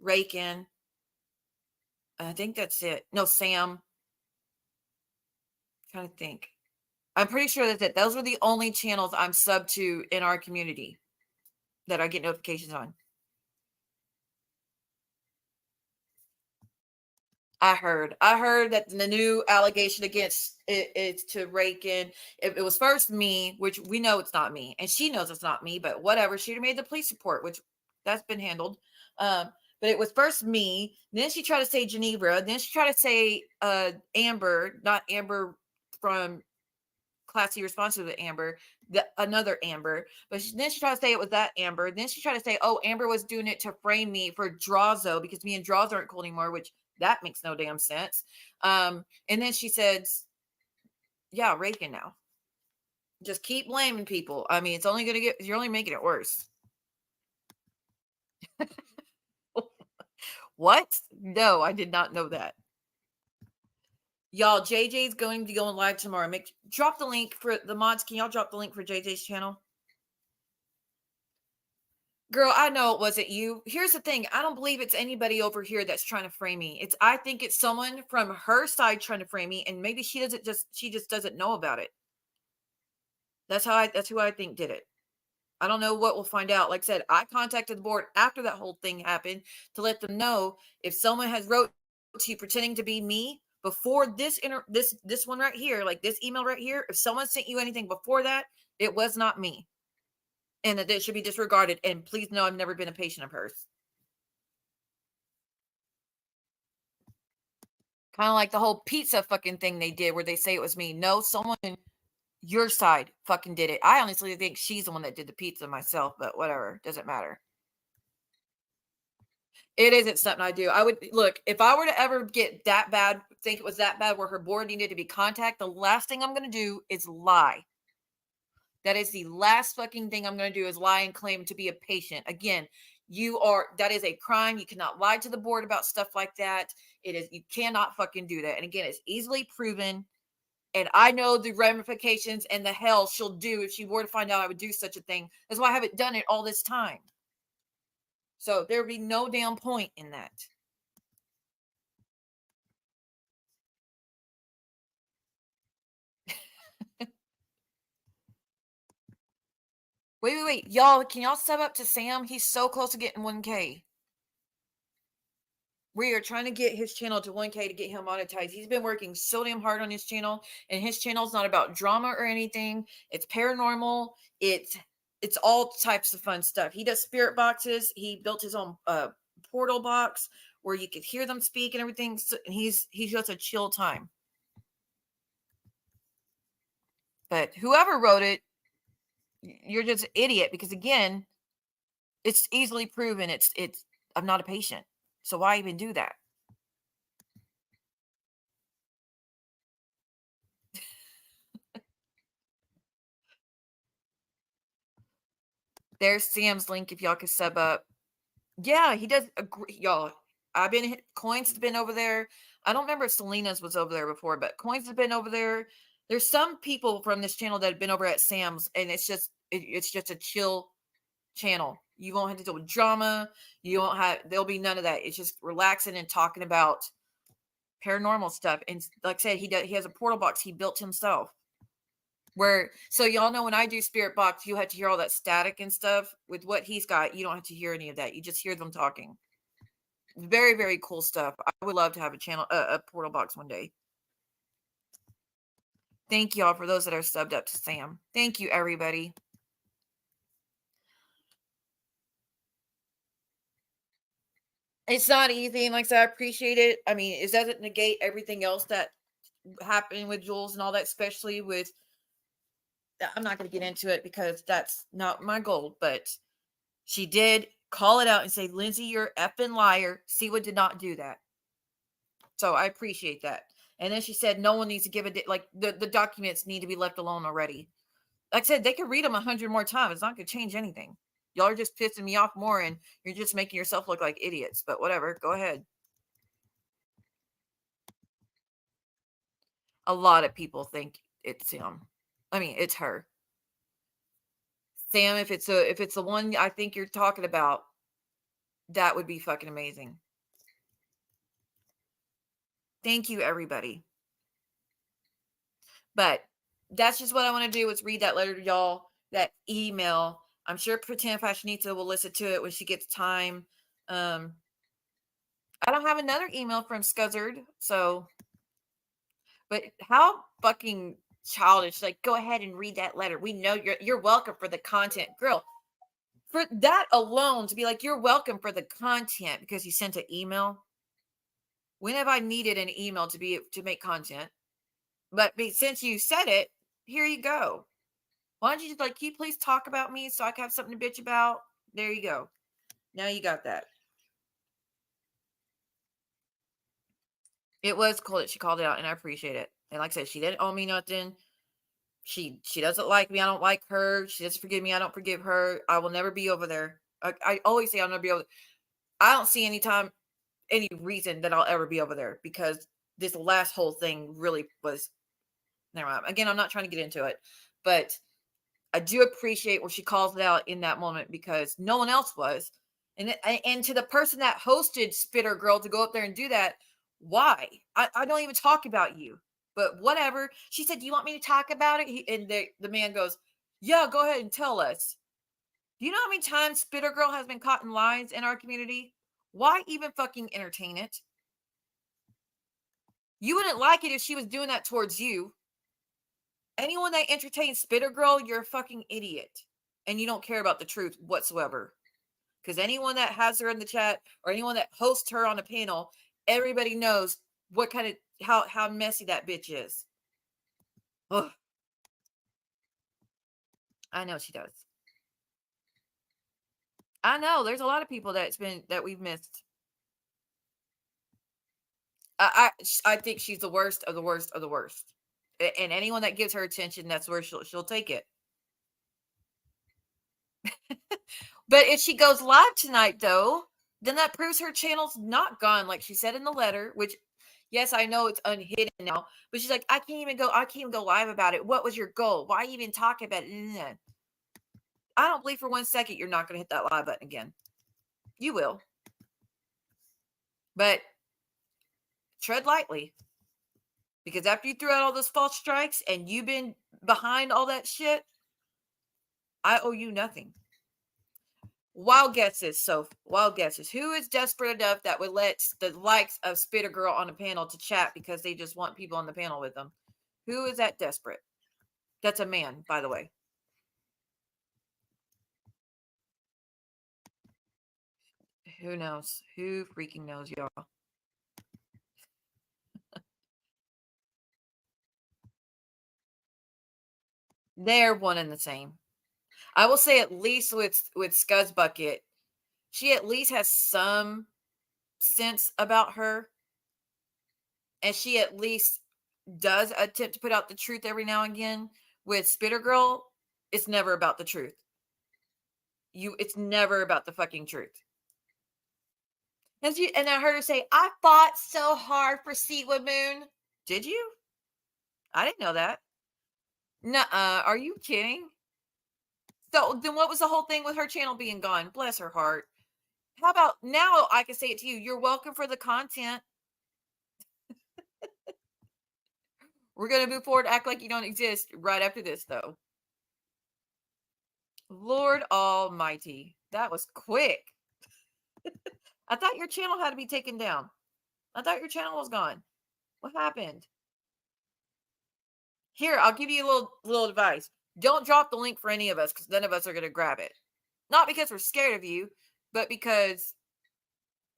Speaker 2: rake in. I think that's it. No, Sam. Trying to think. I'm pretty sure that's it. Those were the only channels I'm sub to in our community that I get notifications on. I heard that the new allegation against it is to rake in. It was first me, which we know it's not me, and she knows it's not me, but whatever. She made the police report, which that's been handled. But it was first me. Then she tried to say Geneva. Then she tried to say Amber, not Amber from Classy Responsive to Amber, another Amber. But then she tried to say it was that Amber. Then she tried to say, oh, Amber was doing it to frame me for Drazo because me and Drazo aren't cool anymore, which that makes no damn sense. And then she said, yeah, Reagan now. Just keep blaming people. I mean, it's only going to you're only making it worse. What? No, I did not know that. Y'all, JJ's going to be going live tomorrow. Drop the link for the mods. Can y'all drop the link for JJ's channel? Girl, I know it wasn't you. Here's the thing. I don't believe it's anybody over here that's trying to frame me. I think it's someone from her side trying to frame me, and maybe she just doesn't know about it. That's who I think did it. I don't know what we'll find out. Like I said, I contacted the board after that whole thing happened to let them know if someone has wrote to you pretending to be me before this one right here, like this email right here, if someone sent you anything before that, it was not me. And that it should be disregarded. And please know I've never been a patient of hers. Kind of like the whole pizza fucking thing they did where they say it was me. No, someone in your side fucking did it. I honestly think she's the one that did the pizza myself, but whatever. Doesn't matter. It isn't something I do. I would look, if I were to ever get that bad, think it was that bad where her board needed to be contacted, the last thing I'm going to do is lie. That is the last fucking thing I'm going to do is lie and claim to be a patient. Again, that is a crime. You cannot lie to the board about stuff like that. You cannot fucking do that. And again, it's easily proven. And I know the ramifications and the hell she'll do if she were to find out I would do such a thing. That's why I haven't done it all this time. So there would be no damn point in that. Wait. Y'all, can y'all sub up to Sam? He's so close to getting 1K. We are trying to get his channel to 1K to get him monetized. He's been working so damn hard on his channel, and his channel is not about drama or anything. It's paranormal. It's all types of fun stuff. He does spirit boxes. He built his own portal box where you could hear them speak and everything. So, and he's just a chill time. But whoever wrote it, you're just an idiot because again, it's easily proven. I'm not a patient. So why even do that? There's Sam's link if y'all can sub up. Yeah, he does agree. Y'all, Coins has been over there. I don't remember if Selena's was over there before, but Coins has been over there. There's some people from this channel that have been over at Sam's, and it's just a chill channel. You won't have to deal with drama. There'll be none of that. It's just relaxing and talking about paranormal stuff. And like I said, he has a portal box he built himself. So y'all know when I do spirit box, you have to hear all that static and stuff. With what he's got, you don't have to hear any of that. You just hear them talking. Very, very cool stuff. I would love to have a portal box one day. Thank y'all for those that are subbed up to Sam. Thank you, everybody. It's not easy, and like I said, I appreciate it. I mean, it doesn't negate everything else that happened with Jules and all that, especially with. I'm not going to get into it because that's not my goal, but she did call it out and say, Lindsay, you're effing liar. Siwa did not do that. So I appreciate that. And then she said no one needs to give like the documents need to be left alone already. Like I said, they could read them 100 more times. It's not going to change anything. Y'all are just pissing me off more, and you're just making yourself look like idiots. But whatever, go ahead. A lot of people think it's him. I mean, it's her. Sam, if it's the one I think you're talking about, that would be fucking amazing. Thank you, everybody. But that's just what I want to do, is read that letter to y'all, that email. I'm sure Pretend Fashionista will listen to it when she gets time. I don't have another email from Scuzz, so. But how fucking childish! Like, go ahead and read that letter. We know you're welcome for the content, girl. For that alone, to be like, you're welcome for the content because you sent an email. When have I needed an email to make content? But since you said it, here you go. Why don't you just like, can you please talk about me so I can have something to bitch about? There you go. Now you got that. It was cool that she called it out, and I appreciate it. And like I said, she didn't owe me nothing. She doesn't like me. I don't like her. She doesn't forgive me. I don't forgive her. I will never be over there. I always say I'll never be over there. I don't see any reason that I'll ever be over there, because this last whole thing really was. Never mind. Again, I'm not trying to get into it, but I do appreciate where she calls it out in that moment, because no one else was. And to the person that hosted Spitter Girl to go up there and do that, why? I don't even talk about you, but whatever. She said, do you want me to talk about it? And the man goes, yeah, go ahead and tell us. Do you know how many times Spitter Girl has been caught in lies in our community? Why even fucking entertain it? You wouldn't like it if she was doing that towards you. Anyone that entertains Spitter Girl, you're a fucking idiot. And you don't care about the truth whatsoever. Because anyone that has her in the chat, or anyone that hosts her on a panel, everybody knows what kind of, how messy that bitch is. Ugh. I know she does. I know there's a lot of people that we've missed. I think she's the worst of the worst of the worst. And anyone that gives her attention, that's where she'll take it. But if she goes live tonight, though, then that proves her channel's not gone, like she said in the letter, which, yes, I know it's unhidden now, but she's like, I can't even go live about it. What was your goal? Why even talk about it? I don't believe for 1 second you're not going to hit that live button again. You will. But tread lightly. Because after you threw out all those false strikes and you've been behind all that shit, I owe you nothing. Wild guesses, Soph. Wild guesses. Who is desperate enough that would let the likes of Spitter Girl on a panel to chat because they just want people on the panel with them? Who is that desperate? That's a man, by the way. Who knows? Who freaking knows, y'all? They're one and the same. I will say, at least with Scuzz Bucket, she at least has some sense about her. And she at least does attempt to put out the truth every now and again. With Spitter Girl, it's never about the truth. It's never about the fucking truth. And I heard her say, I fought so hard for Seawood Moon. Did you? I didn't know that. Nuh-uh. Are you kidding? So then what was the whole thing with her channel being gone? Bless her heart. How about now I can say it to you. You're welcome for the content. We're going to move forward, act like you don't exist right after this, though. Lord Almighty. That was quick. I thought your channel had to be taken down. I thought your channel was gone. What happened? Here, I'll give you a little advice. Don't drop the link for any of us, because none of us are going to grab it. Not because we're scared of you, but because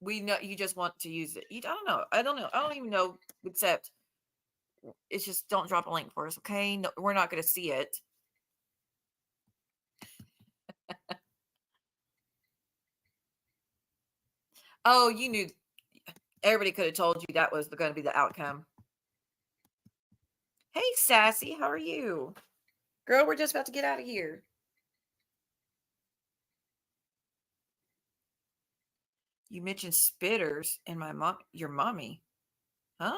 Speaker 2: we know you just want to use it. I don't know. I don't even know, except it's just don't drop a link for us, okay? No, we're not going to see it. Oh, you knew. Everybody could have told you that was going to be the outcome. Hey, Sassy, how are you? Girl, we're just about to get out of here. You mentioned spitters and your mommy. Huh?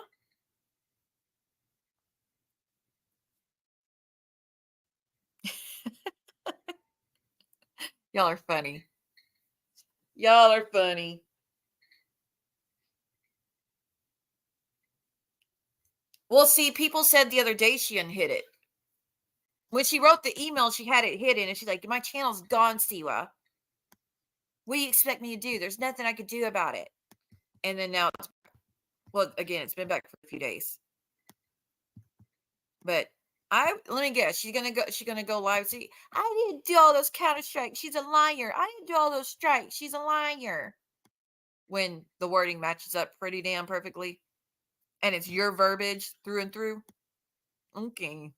Speaker 2: Y'all are funny. Y'all are funny. Well, see, people said the other day she unhid it. When she wrote the email, she had it hidden, and she's like, my channel's gone, Siwa. What do you expect me to do? There's nothing I could do about it. And then now, well, again, it's been back for a few days. But let me guess, she's gonna go live. See, I didn't do all those counter strikes. She's a liar. I didn't do all those strikes. She's a liar. When the wording matches up pretty damn perfectly, and it's your verbiage through and through. Okay.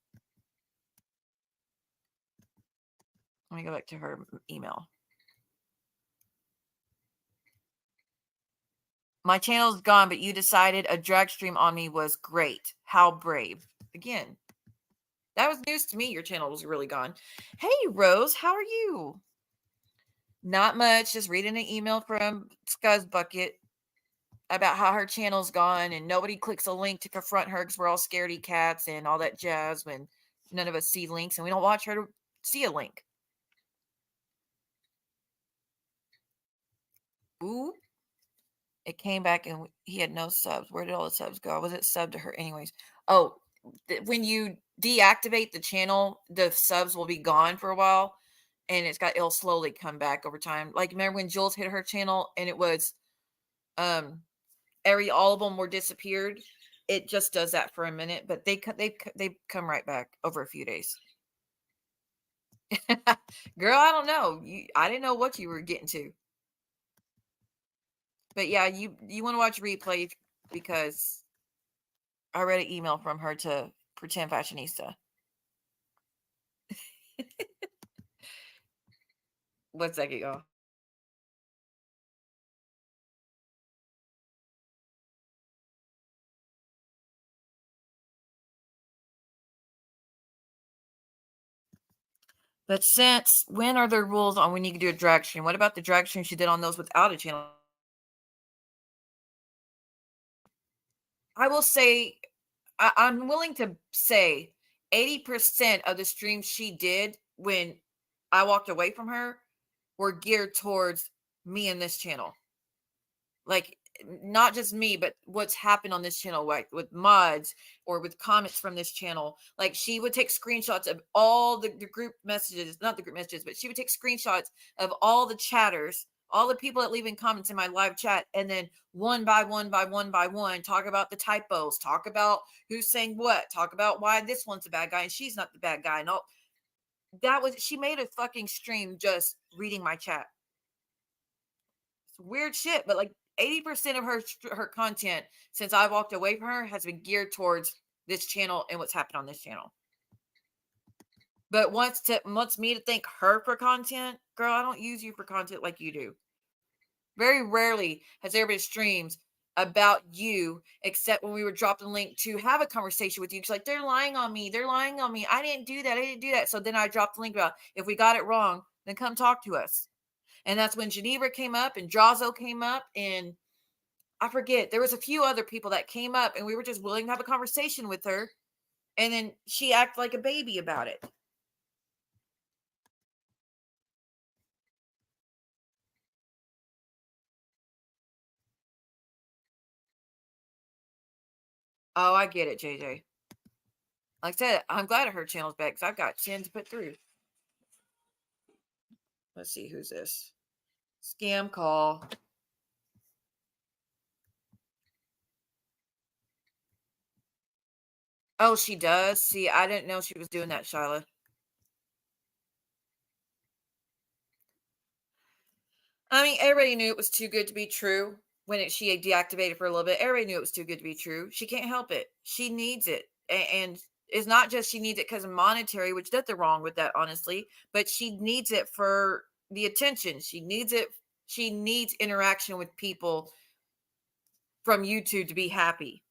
Speaker 2: Let me go back to her email. My channel's gone, but you decided a drag stream on me was great. How brave. Again, that was news to me. Your channel was really gone. Hey, Rose, how are you? Not much. Just reading an email from Scuzz Bucket about how her channel's gone and nobody clicks a link to confront her because we're all scaredy cats and all that jazz when none of us see links and we don't watch her to see a link. Ooh. It came back and he had no subs. Where did all the subs go? Was it subbed to her anyways? Oh, when you deactivate the channel, the subs will be gone for a while, and it'll slowly come back over time. Like, remember when Jules hit her channel and it was all of them were disappeared? It just does that for a minute, but they come right back over a few days. Girl, I don't know. I didn't know what you were getting to. But yeah, you want to watch replay because I read an email from her to pretend Fashionista. One second, y'all. But since when are there rules on when you can do a drag stream? What about the drag stream she did on those without a channel? I will say, I'm willing to say 80% of the streams she did when I walked away from her were geared towards me and this channel. Like, not just me, but what's happened on this channel, like with mods or with comments from this channel. Like, she would take screenshots of all the group messages, not the group messages, but she would take screenshots of all the chatters, all the people that leaving comments in my live chat, and then one by one talk about the typos, talk about who's saying what, talk about why this one's a bad guy and she's not the bad guy. No, she made a fucking stream just reading my chat. It's weird shit, but like 80% of her content since I walked away from her has been geared towards this channel and what's happened on this channel. But wants me to thank her for content, girl, I don't use you for content like you do. Very rarely has there been streams about you, except when we were dropping a link to have a conversation with you. It's like, they're lying on me. They're lying on me. I didn't do that. So then I dropped the link about, if we got it wrong, then come talk to us. And that's when Geneva came up and Drazo came up, and I forget, there was a few other people that came up, and we were just willing to have a conversation with her. And then she acted like a baby about it. Oh, I get it, JJ. Like I said, I'm glad her channel's back because I've got 10 to put through. Let's see, who's this? Scam call. Oh, she does? See, I didn't know she was doing that, Shyla. I mean, everybody knew it was too good to be true when she deactivated for a little bit. Everybody knew it was too good to be true. She can't help it. She needs it. And it's not just she needs it because of monetary, which nothing wrong with that, honestly, but she needs it for the attention. She needs it. She needs interaction with people from YouTube to be happy.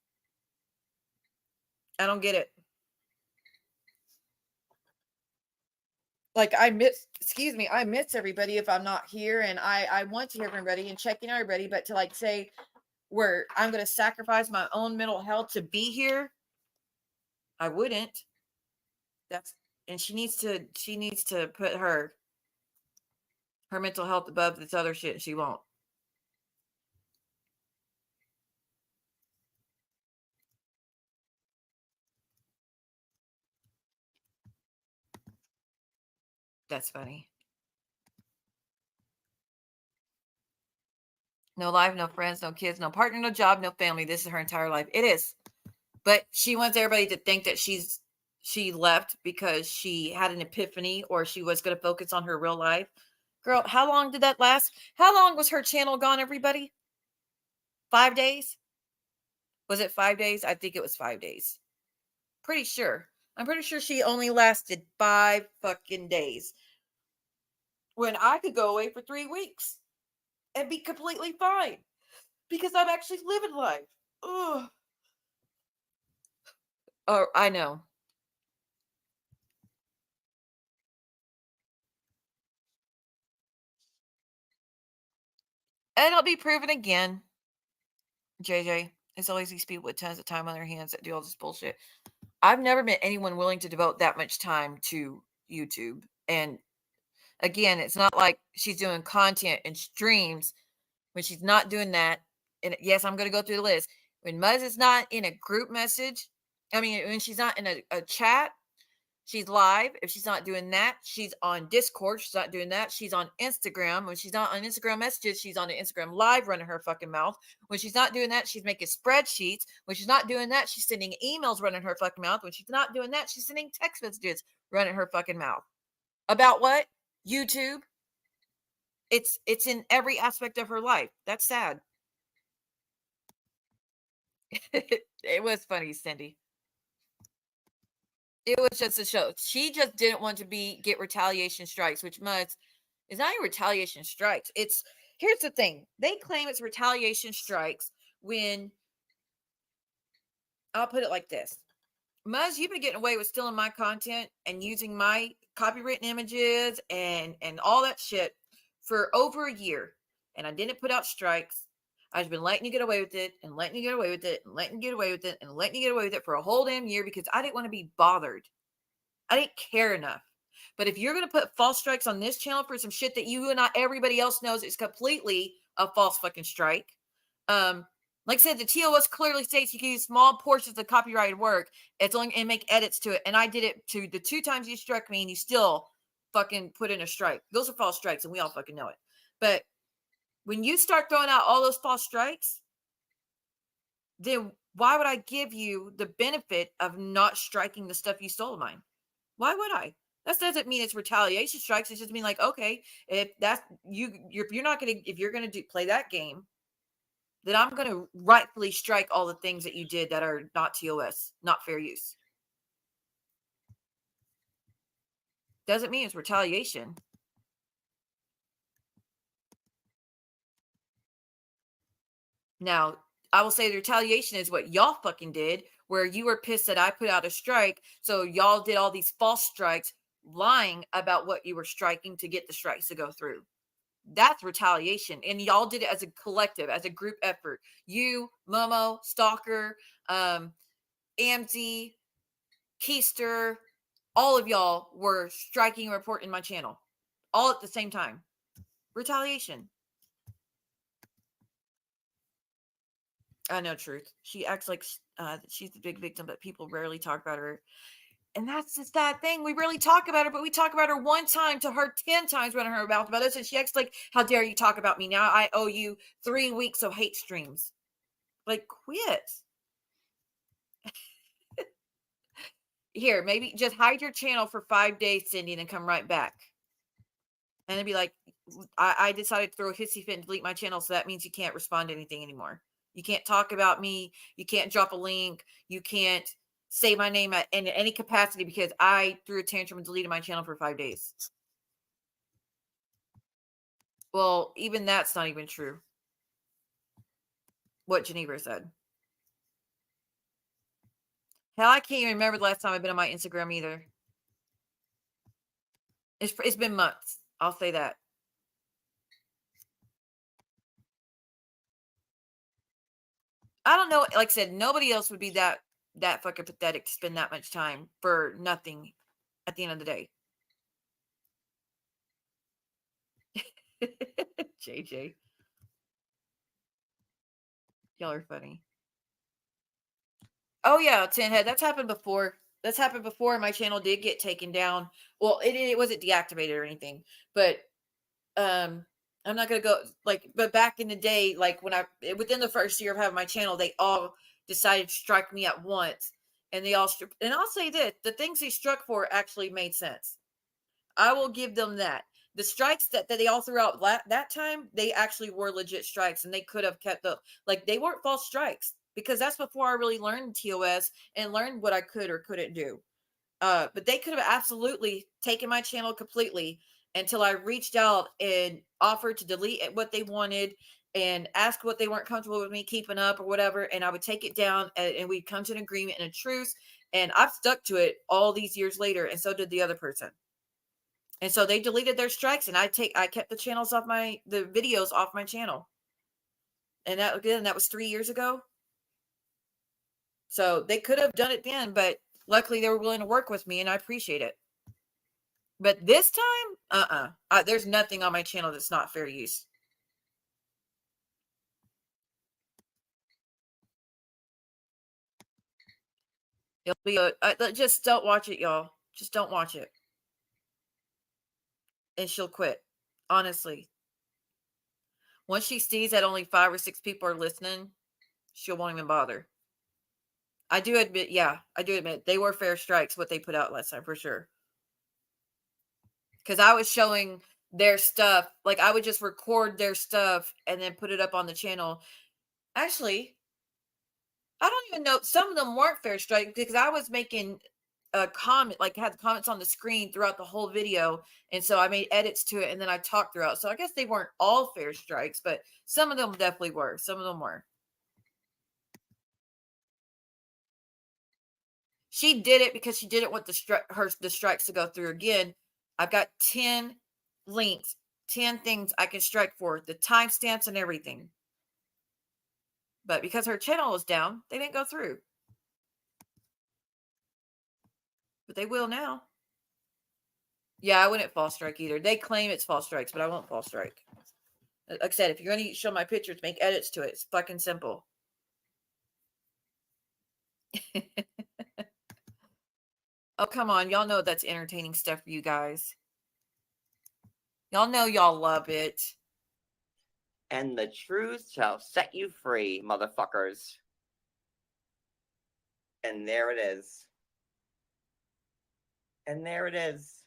Speaker 2: I don't get it. Like I miss everybody if I'm not here, and I want to hear from everybody and check in on everybody, but to like say where I'm going to sacrifice my own mental health to be here, I wouldn't. That's and she needs to put her mental health above this other shit, and she won't. That's funny. No life, no friends, no kids, no partner, no job, no family. This is her entire life. It is. But she wants everybody to think that she left because she had an epiphany or she was going to focus on her real life. Girl, how long did that last? How long was her channel gone, everybody? 5 days? Was it 5 days? I think it was 5 days. Pretty sure. I'm pretty sure she only lasted 5 fucking days. When I could go away for 3 weeks and be completely fine because I'm actually living life. Ugh. Oh, I know. And it'll be proven again. JJ, it's always these people with tons of time on their hands that do all this bullshit. I've never met anyone willing to devote that much time to YouTube. And again, it's not like she's doing content and streams when she's not doing that. And yes, I'm going to go through the list. When Muzz is not in a group message, when she's not in a chat, she's live. If she's not doing that, she's on Discord. She's not doing that. She's on Instagram. When she's not on Instagram messages, she's on the Instagram live running her fucking mouth. When she's not doing that, she's making spreadsheets. When she's not doing that, she's sending emails running her fucking mouth. When she's not doing that, she's sending text messages running her fucking mouth. About what? YouTube. It's in every aspect of her life. That's sad. It was funny, Cindy. It was just a show. She just didn't want to get retaliation strikes, which is not even retaliation strikes. Here's the thing. They claim it's retaliation strikes when, I'll put it like this. Muzz, you've been getting away with stealing my content and using my copywritten images and all that shit for over a year. And I didn't put out strikes. I've been letting you get away with it and letting you get away with it and letting you get away with it and letting you get away with it for a whole damn year because I didn't want to be bothered. I didn't care enough. But if you're going to put false strikes on this channel for some shit that you and not everybody else knows is completely a false fucking strike. Like I said, the TOS clearly states you can use small portions of copyrighted work and make edits to it. And I did it to the 2 times you struck me and you still fucking put in a strike. Those are false strikes and we all fucking know it. But when you start throwing out all those false strikes, then why would I give you the benefit of not striking the stuff you stole of mine? Why would I? That doesn't mean it's retaliation strikes. It's just mean like, okay, if you're gonna play that game, then I'm gonna rightfully strike all the things that you did that are not TOS, not fair use. Doesn't mean it's retaliation. Now, I will say the retaliation is what y'all fucking did, where you were pissed that I put out a strike. So y'all did all these false strikes, lying about what you were striking to get the strikes to go through. That's retaliation. And y'all did it as a collective, as a group effort. You, Momo, Stalker, Amzy, Keister, all of y'all were striking a report in my channel. All at the same time. Retaliation. I know, Truth. She acts like she's the big victim, but people rarely talk about her. And that's the sad thing. We rarely talk about her, but we talk about her one time to her 10 times running her mouth about us. And she acts like, how dare you talk about me? Now I owe you 3 weeks of hate streams. Like, quit. Here, maybe just hide your channel for 5 days, Cindy, and then come right back. And it'd be like, I decided to throw a hissy fit and delete my channel, so that means you can't respond to anything anymore. You can't talk about me. You can't drop a link. You can't say my name in any capacity because I threw a tantrum and deleted my channel for 5 days. Well, even that's not even true. What Geneva said. Hell, I can't even remember the last time I've been on my Instagram either. It's been months. I'll say that. I don't know. Like I said, nobody else would be that fucking pathetic to spend that much time for nothing at the end of the day. JJ. Y'all are funny. Oh yeah, Tinhead. That's happened before. That's happened before. My channel did get taken down. Well, it wasn't deactivated or anything, but I'm not gonna go but back in the day, like when within the first year of having my channel, they all decided to strike me at once, and they all and I'll say this: the things they struck for actually made sense. I will give them that. The strikes that they all threw out that time, they actually were legit strikes, and they could have kept they weren't false strikes, because that's before I really learned TOS and learned what I could or couldn't do. But they could have absolutely taken my channel completely until I reached out and offered to delete what they wanted and ask what they weren't comfortable with me keeping up or whatever. And I would take it down, and we'd come to an agreement and a truce. And I've stuck to it all these years later. And so did the other person. And so they deleted their strikes, and I kept the videos off my channel. And that was 3 years ago. So they could have done it then, but luckily they were willing to work with me, and I appreciate it. But this time, there's nothing on my channel that's not fair use. It'll be just don't watch it, y'all. Just don't watch it. And she'll quit. Honestly. Once she sees that only 5 or 6 people are listening, she won't even bother. I do admit they were fair strikes, what they put out last time, for sure. Because I was showing their stuff. Like, I would just record their stuff and then put it up on the channel. Actually, I don't even know. Some of them weren't fair strikes, because I was making a comment, had the comments on the screen throughout the whole video. And so I made edits to it, and then I talked throughout. So I guess they weren't all fair strikes, but some of them definitely were. Some of them were. She did it because she didn't want the strikes to go through again. I've got 10 links, 10 things I can strike for, the timestamps and everything. But because her channel was down, they didn't go through. But they will now. Yeah, I wouldn't false strike either. They claim it's false strikes, but I won't false strike. Like I said, if you're going to show my pictures, make edits to it. It's fucking simple. Oh, come on. Y'all know that's entertaining stuff for you guys. Y'all know y'all love it.
Speaker 5: And the truth shall set you free, motherfuckers. And there it is. And there it is.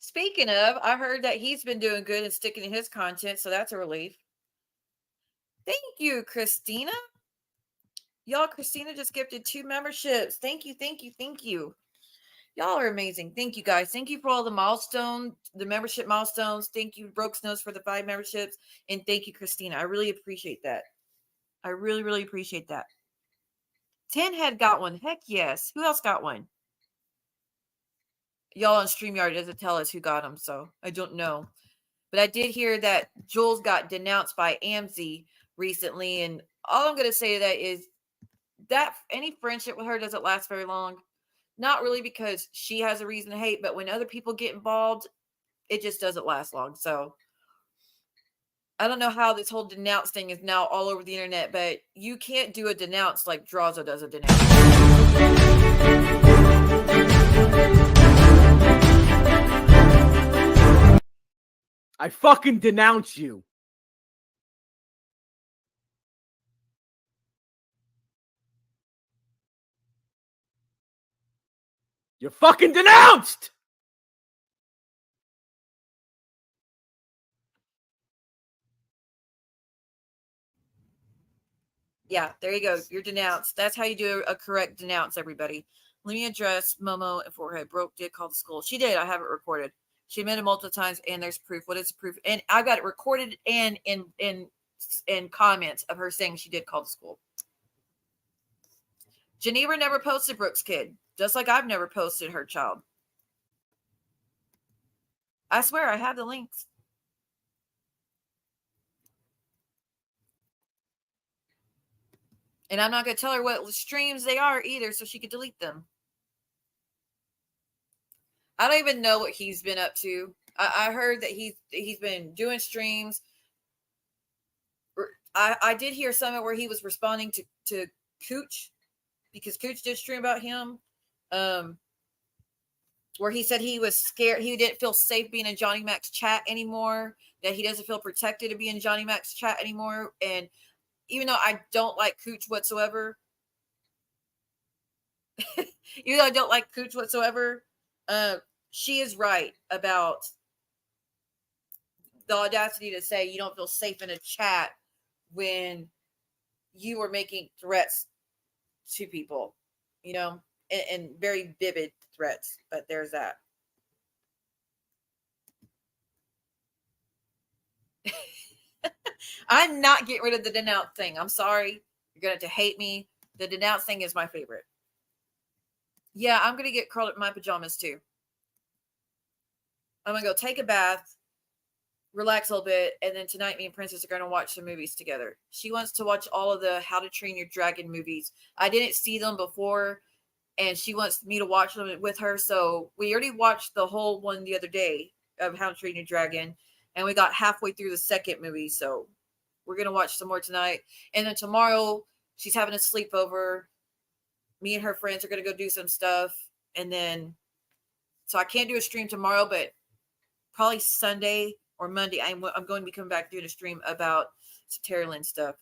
Speaker 2: Speaking of, I heard that he's been doing good and sticking to his content, so that's a relief. Thank you, Christina. Y'all, Christina just gifted 2 memberships. Thank you, thank you, thank you. Y'all are amazing. Thank you, guys. Thank you for all the milestones, the membership milestones. Thank you, Brooks Nose, for the 5 memberships. And thank you, Christina. I really appreciate that. I really, really appreciate that. 10 had got one. Heck yes. Who else got one? Y'all on StreamYard doesn't tell us who got them, so I don't know. But I did hear that Jules got denounced by AMZ recently, and all I'm going to say to that is that any friendship with her doesn't last very long. Not really because she has a reason to hate, but when other people get involved, it just doesn't last long. So I don't know how this whole denounce thing is now all over the internet, but you can't do a denounce like Drazo does a denounce.
Speaker 6: I fucking denounce you. You're fucking denounced!
Speaker 2: Yeah, there you go. You're denounced. That's how you do a correct denounce, everybody. Let me address Momo and Forehead. Broke did call the school. She did. I have it recorded. She admitted multiple times, and there's proof. What is the proof? And I've got it recorded and in comments of her saying she did call the school. Geneva never posted Brooke's kid, just like I've never posted her child. I swear I have the links. And I'm not going to tell her what streams they are either, so she could delete them. I don't even know what he's been up to. I heard that he's been doing streams. I did hear something where he was responding to Cooch, because Cooch did stream about him, where he said he was scared. He didn't feel safe being in Johnny Mac's chat anymore, that he doesn't feel protected to be in Johnny Mac's chat anymore. And even though I don't like Cooch whatsoever, she is right about the audacity to say you don't feel safe in a chat when you were making threats to people, and very vivid threats. But there's that. I'm not getting rid of the denounce thing. I'm sorry. You're going to hate me. The denounce thing is my favorite. Yeah, I'm going to get curled up in my pajamas too. I'm going to go take a bath, relax a little bit, and then tonight me and Princess are going to watch some movies together. She wants to watch all of the How to Train Your Dragon movies. I didn't see them before, and she wants me to watch them with her. So we already watched the whole one the other day of How to Train Your Dragon, and we got halfway through the second movie. So we're going to watch some more tonight. And then tomorrow she's having a sleepover. Me and her friends are going to go do some stuff. And then, so I can't do a stream tomorrow, but probably Sunday or Monday, I'm going to be coming back doing a stream about some Terry Lynn stuff.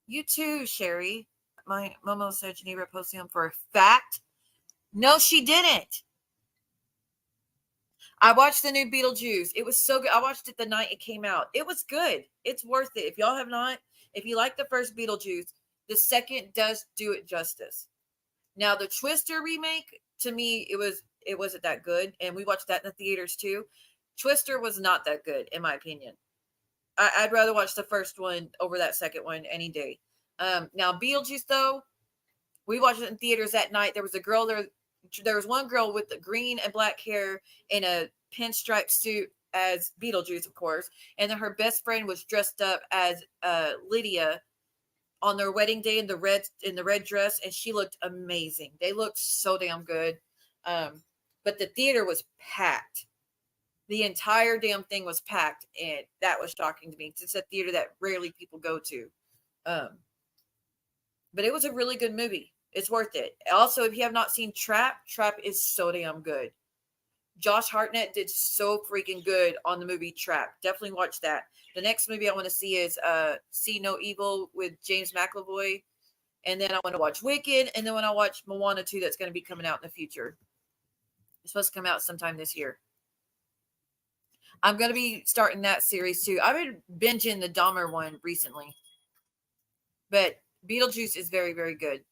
Speaker 2: You too, Sherry. My Momo said Geneva posted him for a fact. No, she didn't. I watched the new Beetlejuice. It was so good. I watched it the night it came out. It was good. It's worth it. If y'all have not, if you like the first Beetlejuice, the second does do it justice. Now, the Twister remake, to me, it wasn't that good. And we watched that in the theaters too. Twister was not that good, in my opinion. I'd rather watch the first one over that second one any day. Now, Beetlejuice, though, we watched it in theaters that night. There was a girl there. There was one girl with the green and black hair in a pinstripe suit as Beetlejuice, of course. And then her best friend was dressed up as Lydia on their wedding day in the red dress, and she looked amazing. They looked so damn good. But the theater was packed. The entire damn thing was packed, and that was shocking to me. It's a theater that rarely people go to. But it was a really good movie. It's worth it. Also, if you have not seen Trap is so damn good. Josh Hartnett did so freaking good on the movie Trap. Definitely watch that. The next movie I want to see is See No Evil with James McAvoy. And then I want to watch Wicked. And then when I watch Moana 2, that's going to be coming out in the future. It's supposed to come out sometime this year. I'm going to be starting that series too. I've been binging the Dahmer one recently. But Beetlejuice is very, very good.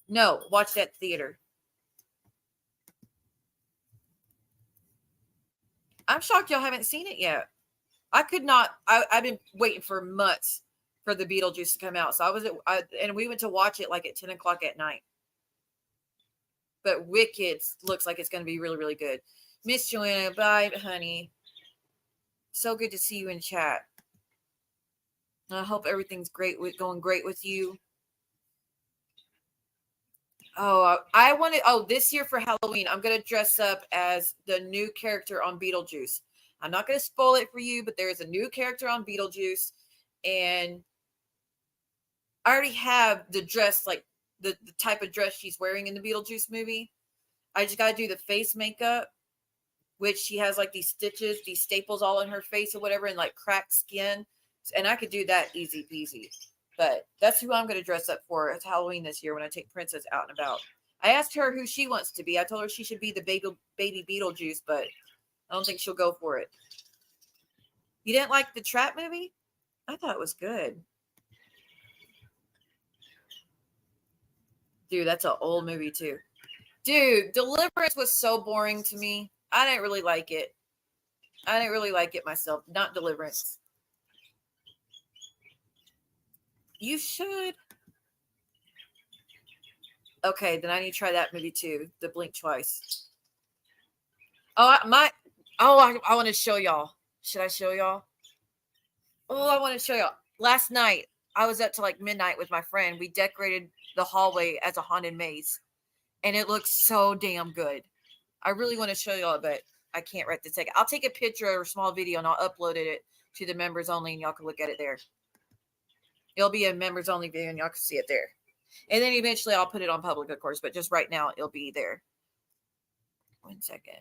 Speaker 2: No, watch that theater. I'm shocked y'all haven't seen it yet. I could not. I've been waiting for months for the Beetlejuice to come out. So and we went to watch it like at 10 o'clock at night. But Wicked looks like it's going to be really, really good. Miss Joanna, bye, honey. So good to see you in chat. I hope everything's going great with you. Oh, this year for Halloween, I'm going to dress up as the new character on Beetlejuice. I'm not going to spoil it for you, but there is a new character on Beetlejuice. And I already have the dress, like the type of dress she's wearing in the Beetlejuice movie. I just got to do the face makeup, which she has like these stitches, these staples all in her face or whatever, and like cracked skin. And I could do that easy peasy. But that's who I'm going to dress up for. It's Halloween this year when I take Princess out and about. I asked her who she wants to be. I told her she should be the baby Beetlejuice, but I don't think she'll go for it. You didn't like the Trap movie? I thought it was good. Dude, that's an old movie too. Dude, Deliverance was so boring to me. I didn't really like it. I didn't really like it myself. Not Deliverance. You should. Okay, then I need to try that movie too. The Blink Twice. Oh, I want to show y'all. Should I show y'all? Oh, I want to show y'all. Last night, I was up to like midnight with my friend. We decorated the hallway as a haunted maze, and it looks so damn good. I really want to show y'all, but I can't right this second. I'll take a picture or a small video, and I'll upload it to the members only, and y'all can look at it there. It'll be a members only video, and y'all can see it there. And then eventually I'll put it on public, of course, but just right now it'll be there. 1 second.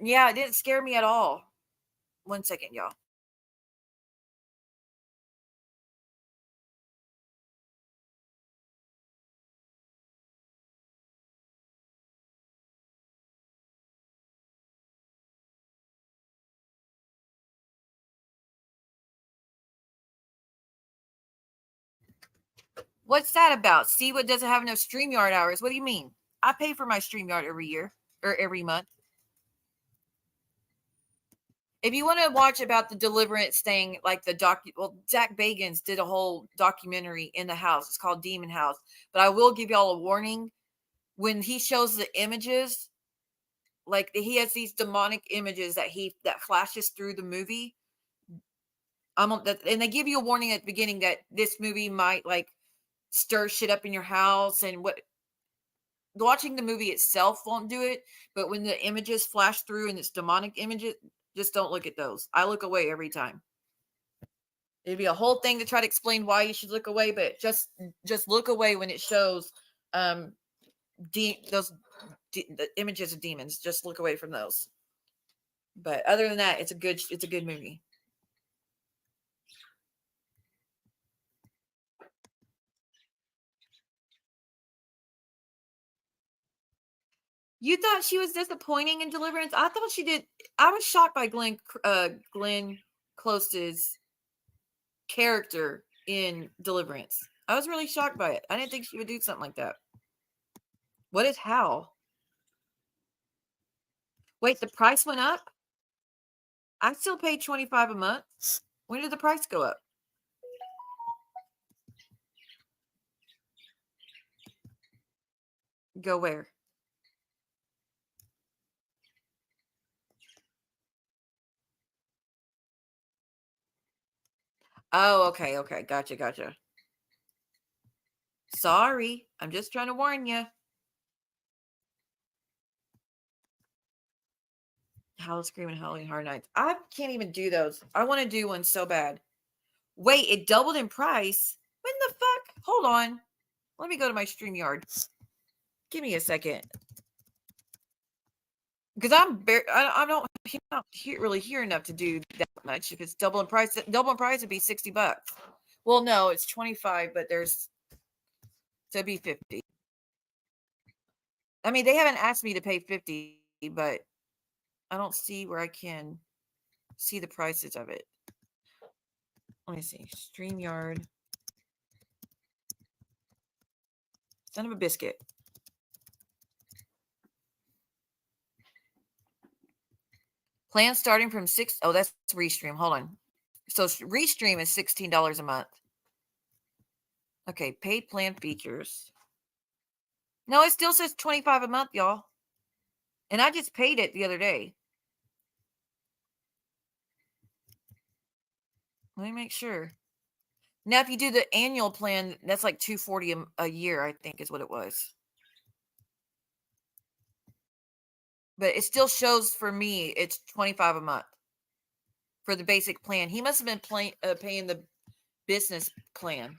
Speaker 2: Yeah, it didn't scare me at all. 1 second, y'all. What's that about? See what doesn't have enough StreamYard hours? What do you mean? I pay for my StreamYard every year or every month. If you want to watch about the Deliverance thing, like Zach Bagans did a whole documentary in the house. It's called Demon House. But I will give y'all a warning. When he shows the images, like he has these demonic images that flashes through the movie. And they give you a warning at the beginning that this movie might like stir shit up in your house, and what watching the movie itself won't do it, but when the images flash through and it's demonic images, just don't look at those. I look away every time. It'd be a whole thing to try to explain why you should look away, but just look away when it shows the images of demons. Just look away from those. But other than that, it's a good movie. You thought she was disappointing in Deliverance? I thought she did. I was shocked by Glenn Close's character in Deliverance. I was really shocked by it. I didn't think she would do something like that. What is Hal? Wait, the price went up? I still pay $25 a month. When did the price go up? Go where? Oh, okay. Gotcha. Sorry. I'm just trying to warn you. Howl Screaming Halloween Horror Nights. I can't even do those. I want to do one so bad. Wait, it doubled in price? When the fuck? Hold on. Let me go to my StreamYard. Give me a second. Because I don't really hear enough to do that much. If it's double in price would be $60. Well, no, it's 25, but so it'd be 50. I mean, they haven't asked me to pay 50, but I don't see where I can see the prices of it. Let me see. StreamYard. Son of a biscuit. Plan starting from oh, that's Restream. Hold on. So Restream is $16 a month. Okay, paid plan features. No, it still says $25 a month, y'all. And I just paid it the other day. Let me make sure. Now, if you do the annual plan, that's like $240 a year, I think is what it was. But it still shows for me it's $25 a month for the basic plan. He must have been paying the business plan.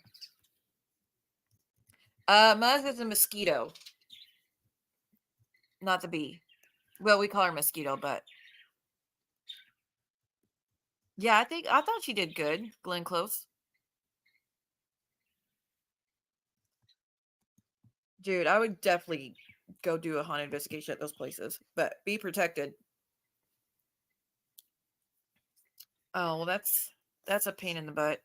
Speaker 2: Muzz is a mosquito, not the bee. Well, we call her mosquito, but yeah, I thought she did good, Glenn Close. Dude, I would definitely go do a haunted investigation at those places, but be protected. Oh, well, that's a pain in the butt.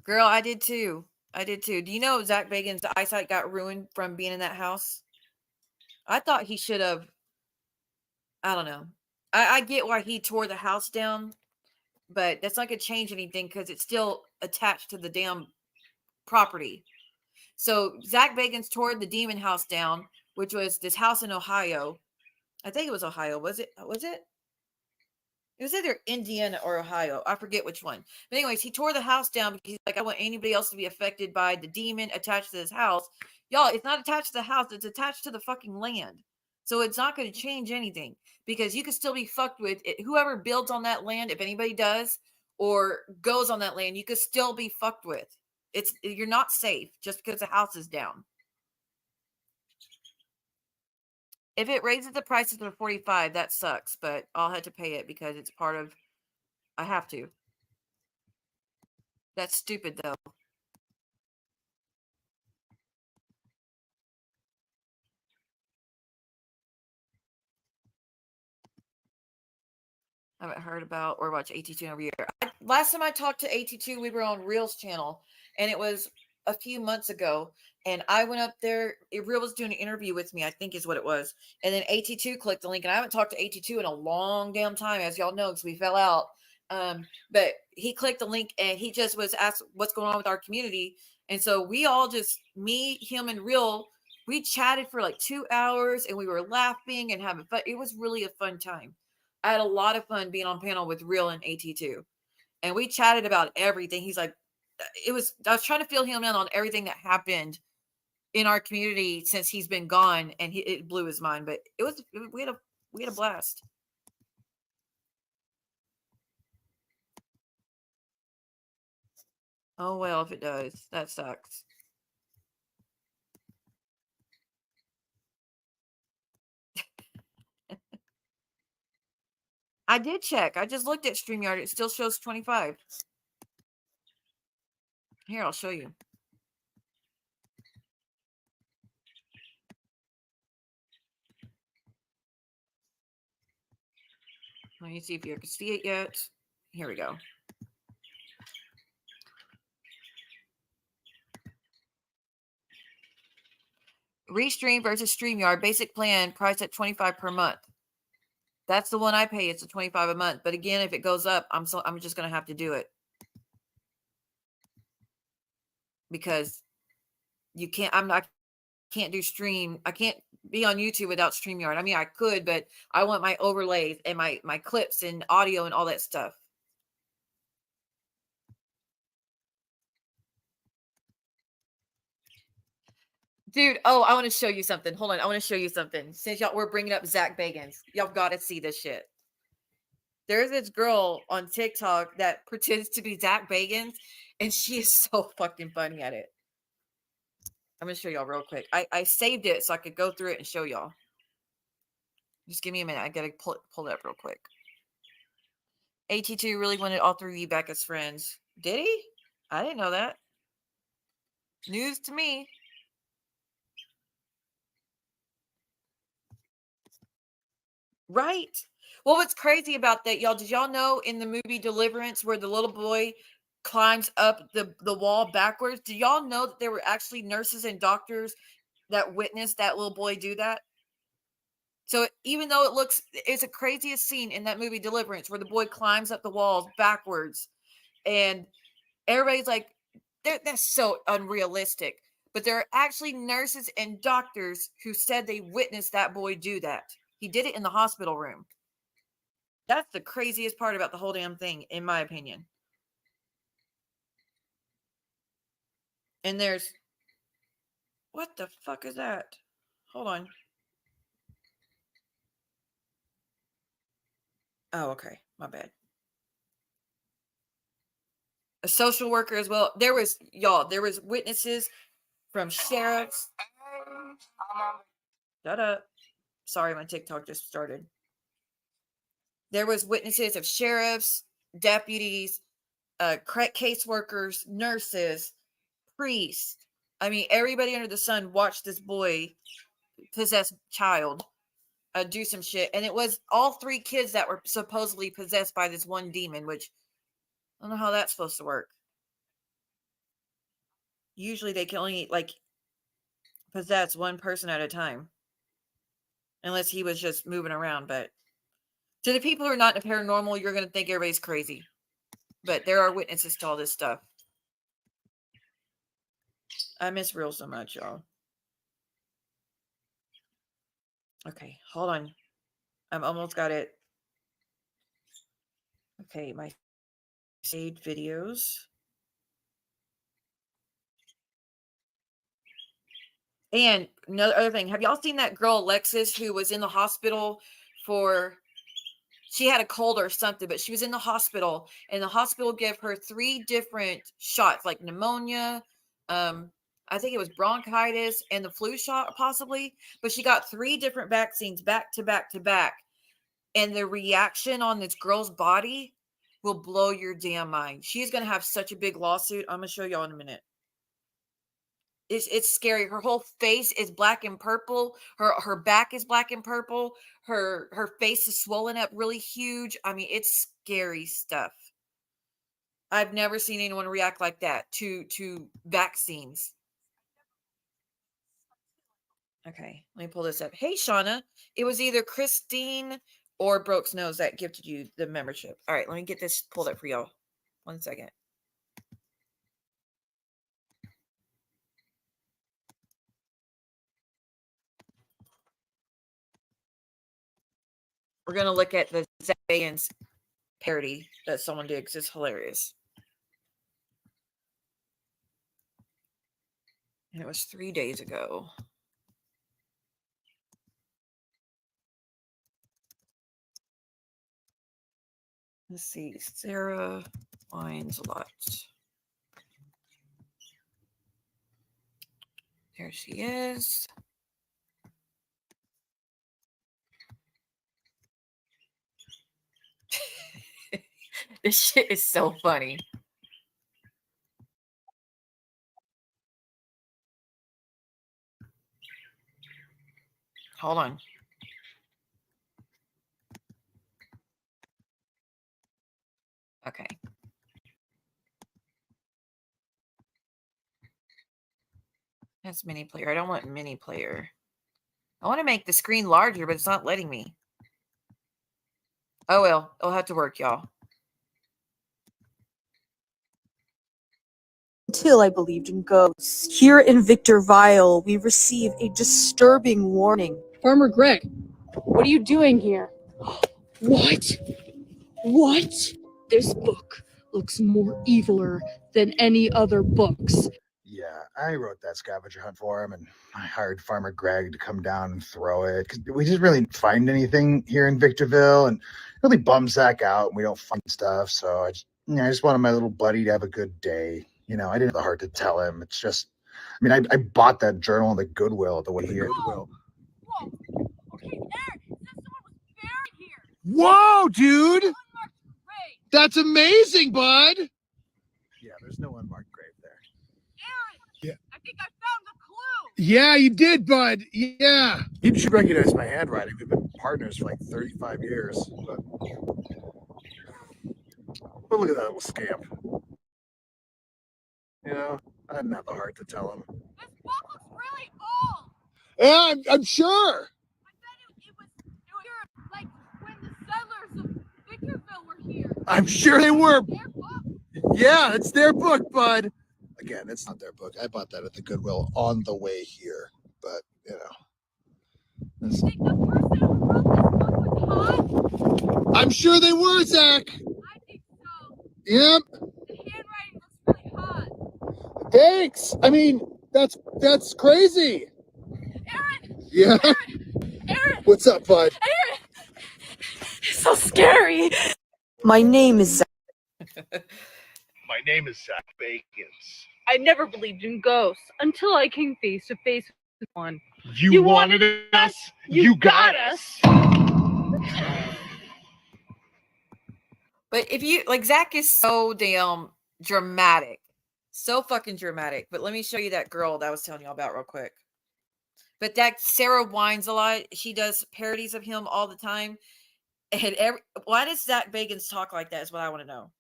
Speaker 2: Girl, I did too. Do you know Zach Bagan's eyesight got ruined from being in that house? I thought he should have, I don't know. I get why he tore the house down, but that's not going to change anything because it's still attached to the damn property. So Zach Bagans tore the demon house down, which was this house in Ohio. I think it was Ohio. Was it? It was either Indiana or Ohio. I forget which one. But anyways, he tore the house down because he's like, I don't want anybody else to be affected by the demon attached to this house. Y'all, it's not attached to the house. It's attached to the fucking land. So it's not going to change anything because you could still be fucked with it. Whoever builds on that land, if anybody does or goes on that land, you could still be fucked with. You're not safe just because the house is down. If it raises the prices to 45, that sucks, but I'll have to pay it because it's part of, I have to. That's stupid though. I haven't heard about or watched AT2 in a year. Last time I talked to AT2, we were on Real's channel, and it was a few months ago. And I went up there. Real was doing an interview with me, I think is what it was. And then AT2 clicked the link, and I haven't talked to AT2 in a long damn time, as y'all know, because we fell out. But he clicked the link, and he just was asked what's going on with our community. And so we all just, me, him, and Real, we chatted for like 2 hours, and we were laughing and having fun. It was really a fun time. I had a lot of fun being on panel with Real and AT2. And we chatted about everything. He's like, I was trying to fill him in on everything that happened in our community since he's been gone, and it blew his mind. But we had a blast. Oh well, if it does, that sucks. I did check. I just looked at StreamYard. It still shows 25. Here, I'll show you. Let me see if you can see it yet. Here we go. Restream versus StreamYard. Basic plan, price at $25 per month. That's the one I pay. It's a $25 a month. But again, if it goes up, I'm just gonna have to do it because you can't. Can't do stream. I can't be on YouTube without StreamYard. I mean, I could, but I want my overlays and my clips and audio and all that stuff. Dude, oh, I want to show you something. Hold on. I want to show you something. Since y'all we're bringing up Zach Bagans, y'all got to see this shit. There's this girl on TikTok that pretends to be Zach Bagans, and she is so fucking funny at it. I'm going to show y'all real quick. I saved it so I could go through it and show y'all. Just give me a minute. I got to pull it up real quick. AT2 really wanted all three of you back as friends. Did he? I didn't know that. News to me. Right. Well, what's crazy about that, y'all? Did y'all know in the movie Deliverance where the little boy climbs up the wall backwards? Do y'all know that there were actually nurses and doctors that witnessed that little boy do that? So even though it's the craziest scene in that movie Deliverance where the boy climbs up the walls backwards and everybody's like, that's so unrealistic. But there are actually nurses and doctors who said they witnessed that boy do that. He did it in the hospital room. That's the craziest part about the whole damn thing, in my opinion. And there's... What the fuck is that? Hold on. Oh, okay. My bad. A social worker as well. There was witnesses from sheriffs. Shut up. Sorry, my TikTok just started. There was witnesses of sheriffs, deputies, caseworkers, nurses, priests. I mean, everybody under the sun watched this boy possess child do some shit. And it was all three kids that were supposedly possessed by this one demon, which I don't know how that's supposed to work. Usually they can only possess one person at a time. Unless he was just moving around, but To the people who are not in paranormal, you're going to think everybody's crazy. But there are witnesses to all this stuff. I miss Real so much, y'all. Okay, hold on. I'm almost got it. Okay, my saved videos. And another other thing, have y'all seen that girl Alexis who was in the hospital for, she had a cold or something, but she was in the hospital, and the hospital gave her 3 different shots, like pneumonia, I think it was bronchitis and the flu shot possibly, but she got 3 different vaccines back to back to back. And the reaction on this girl's body will blow your damn mind. She's going to have such a big lawsuit. I'm going to show y'all in a minute. It's scary. Her whole face is black and purple. Her back is black and purple. Her face is swollen up really huge. I mean, it's scary stuff. I've never seen anyone react like that to vaccines. Okay, let me pull this up. Hey, Shauna. It was either Christine or Brooks Knows that gifted you the membership. All right, let me get this pulled up for y'all. 1 second. We're going to look at the Zach Bagans parody that someone did because it's hilarious. And it was 3 days ago. Let's see. Sarah Wines a lot. There she is. This shit is so funny. Hold on. Okay. That's mini player. I don't want mini player. I want to make the screen larger, but it's not letting me. Oh well, it'll have to work, y'all.
Speaker 7: Until I believed in ghosts. Here in Victorville, we receive a disturbing warning.
Speaker 8: Farmer Greg, what are you doing here? What? What? This book looks more eviler than any other books.
Speaker 9: Yeah, I wrote that scavenger hunt for him, and I hired Farmer Greg to come down and throw it. 'Cause we just really didn't find anything here in Victorville, and it really bums Zach out, and we don't find stuff. So I just wanted my little buddy to have a good day. I didn't have the heart to tell him. It's just, I bought that journal in the Goodwill at the way here.
Speaker 8: Whoa! Okay, Eric, it says someone was buried here.
Speaker 10: Whoa, dude!
Speaker 8: Unmarked grave.
Speaker 10: That's amazing, bud!
Speaker 9: Yeah, there's no unmarked grave there.
Speaker 8: Aaron!
Speaker 10: Yeah.
Speaker 8: I think I found the clue!
Speaker 10: Yeah, you did, bud. Yeah.
Speaker 9: You should recognize my handwriting. We've been partners for like 35 years. But look at that little scamp. I didn't have the heart to tell him.
Speaker 8: This book looks really old!
Speaker 10: Yeah, I'm sure.
Speaker 8: I bet it was here, like, when the settlers of Victorville were here.
Speaker 10: I'm sure they were.
Speaker 8: Their book.
Speaker 10: Yeah, it's their book, bud.
Speaker 9: Again, it's not their book. I bought that at the Goodwill on the way here. But,
Speaker 8: You think the person who wrote this book was hot?
Speaker 10: I'm sure they were, Zach.
Speaker 8: I think so.
Speaker 10: Yep.
Speaker 8: The handwriting looks really hot.
Speaker 10: Thanks. That's crazy.
Speaker 8: Aaron!
Speaker 10: Yeah.
Speaker 8: Aaron!
Speaker 10: What's up, bud?
Speaker 8: Aaron! It's so scary.
Speaker 7: My name is Zach.
Speaker 10: My name is Zach Bacons.
Speaker 11: I never believed in ghosts until I came face to face with one.
Speaker 10: You wanted us. You got us.
Speaker 2: But if you like, Zach is so damn dramatic. So fucking dramatic. But let me show you that girl that I was telling you about real quick. But that Sarah Wines a lot. She does parodies of him all the time. And why does Zach Bagans talk like that is what I want to know.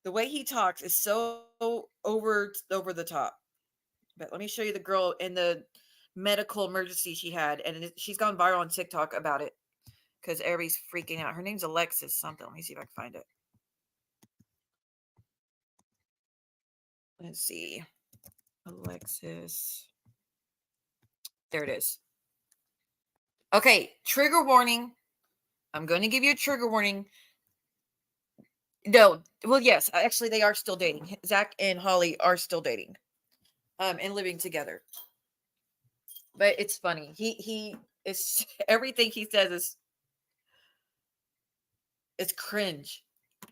Speaker 2: The way he talks is so over the top. But let me show you the girl in the medical emergency she had. And she's gone viral on TikTok about it. because everybody's freaking out. Her name's Alexis something. Let me see if I can find it. Let's see. Alexis. There it is. Okay, trigger warning. I'm going to give you a trigger warning. No, well, yes, actually, they are still dating. Zach and Holly are still dating, and living together. But it's funny. He is everything he says is cringe.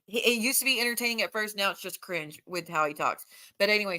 Speaker 2: It used to be entertaining at first. Now it's just cringe with how he talks. But anyways,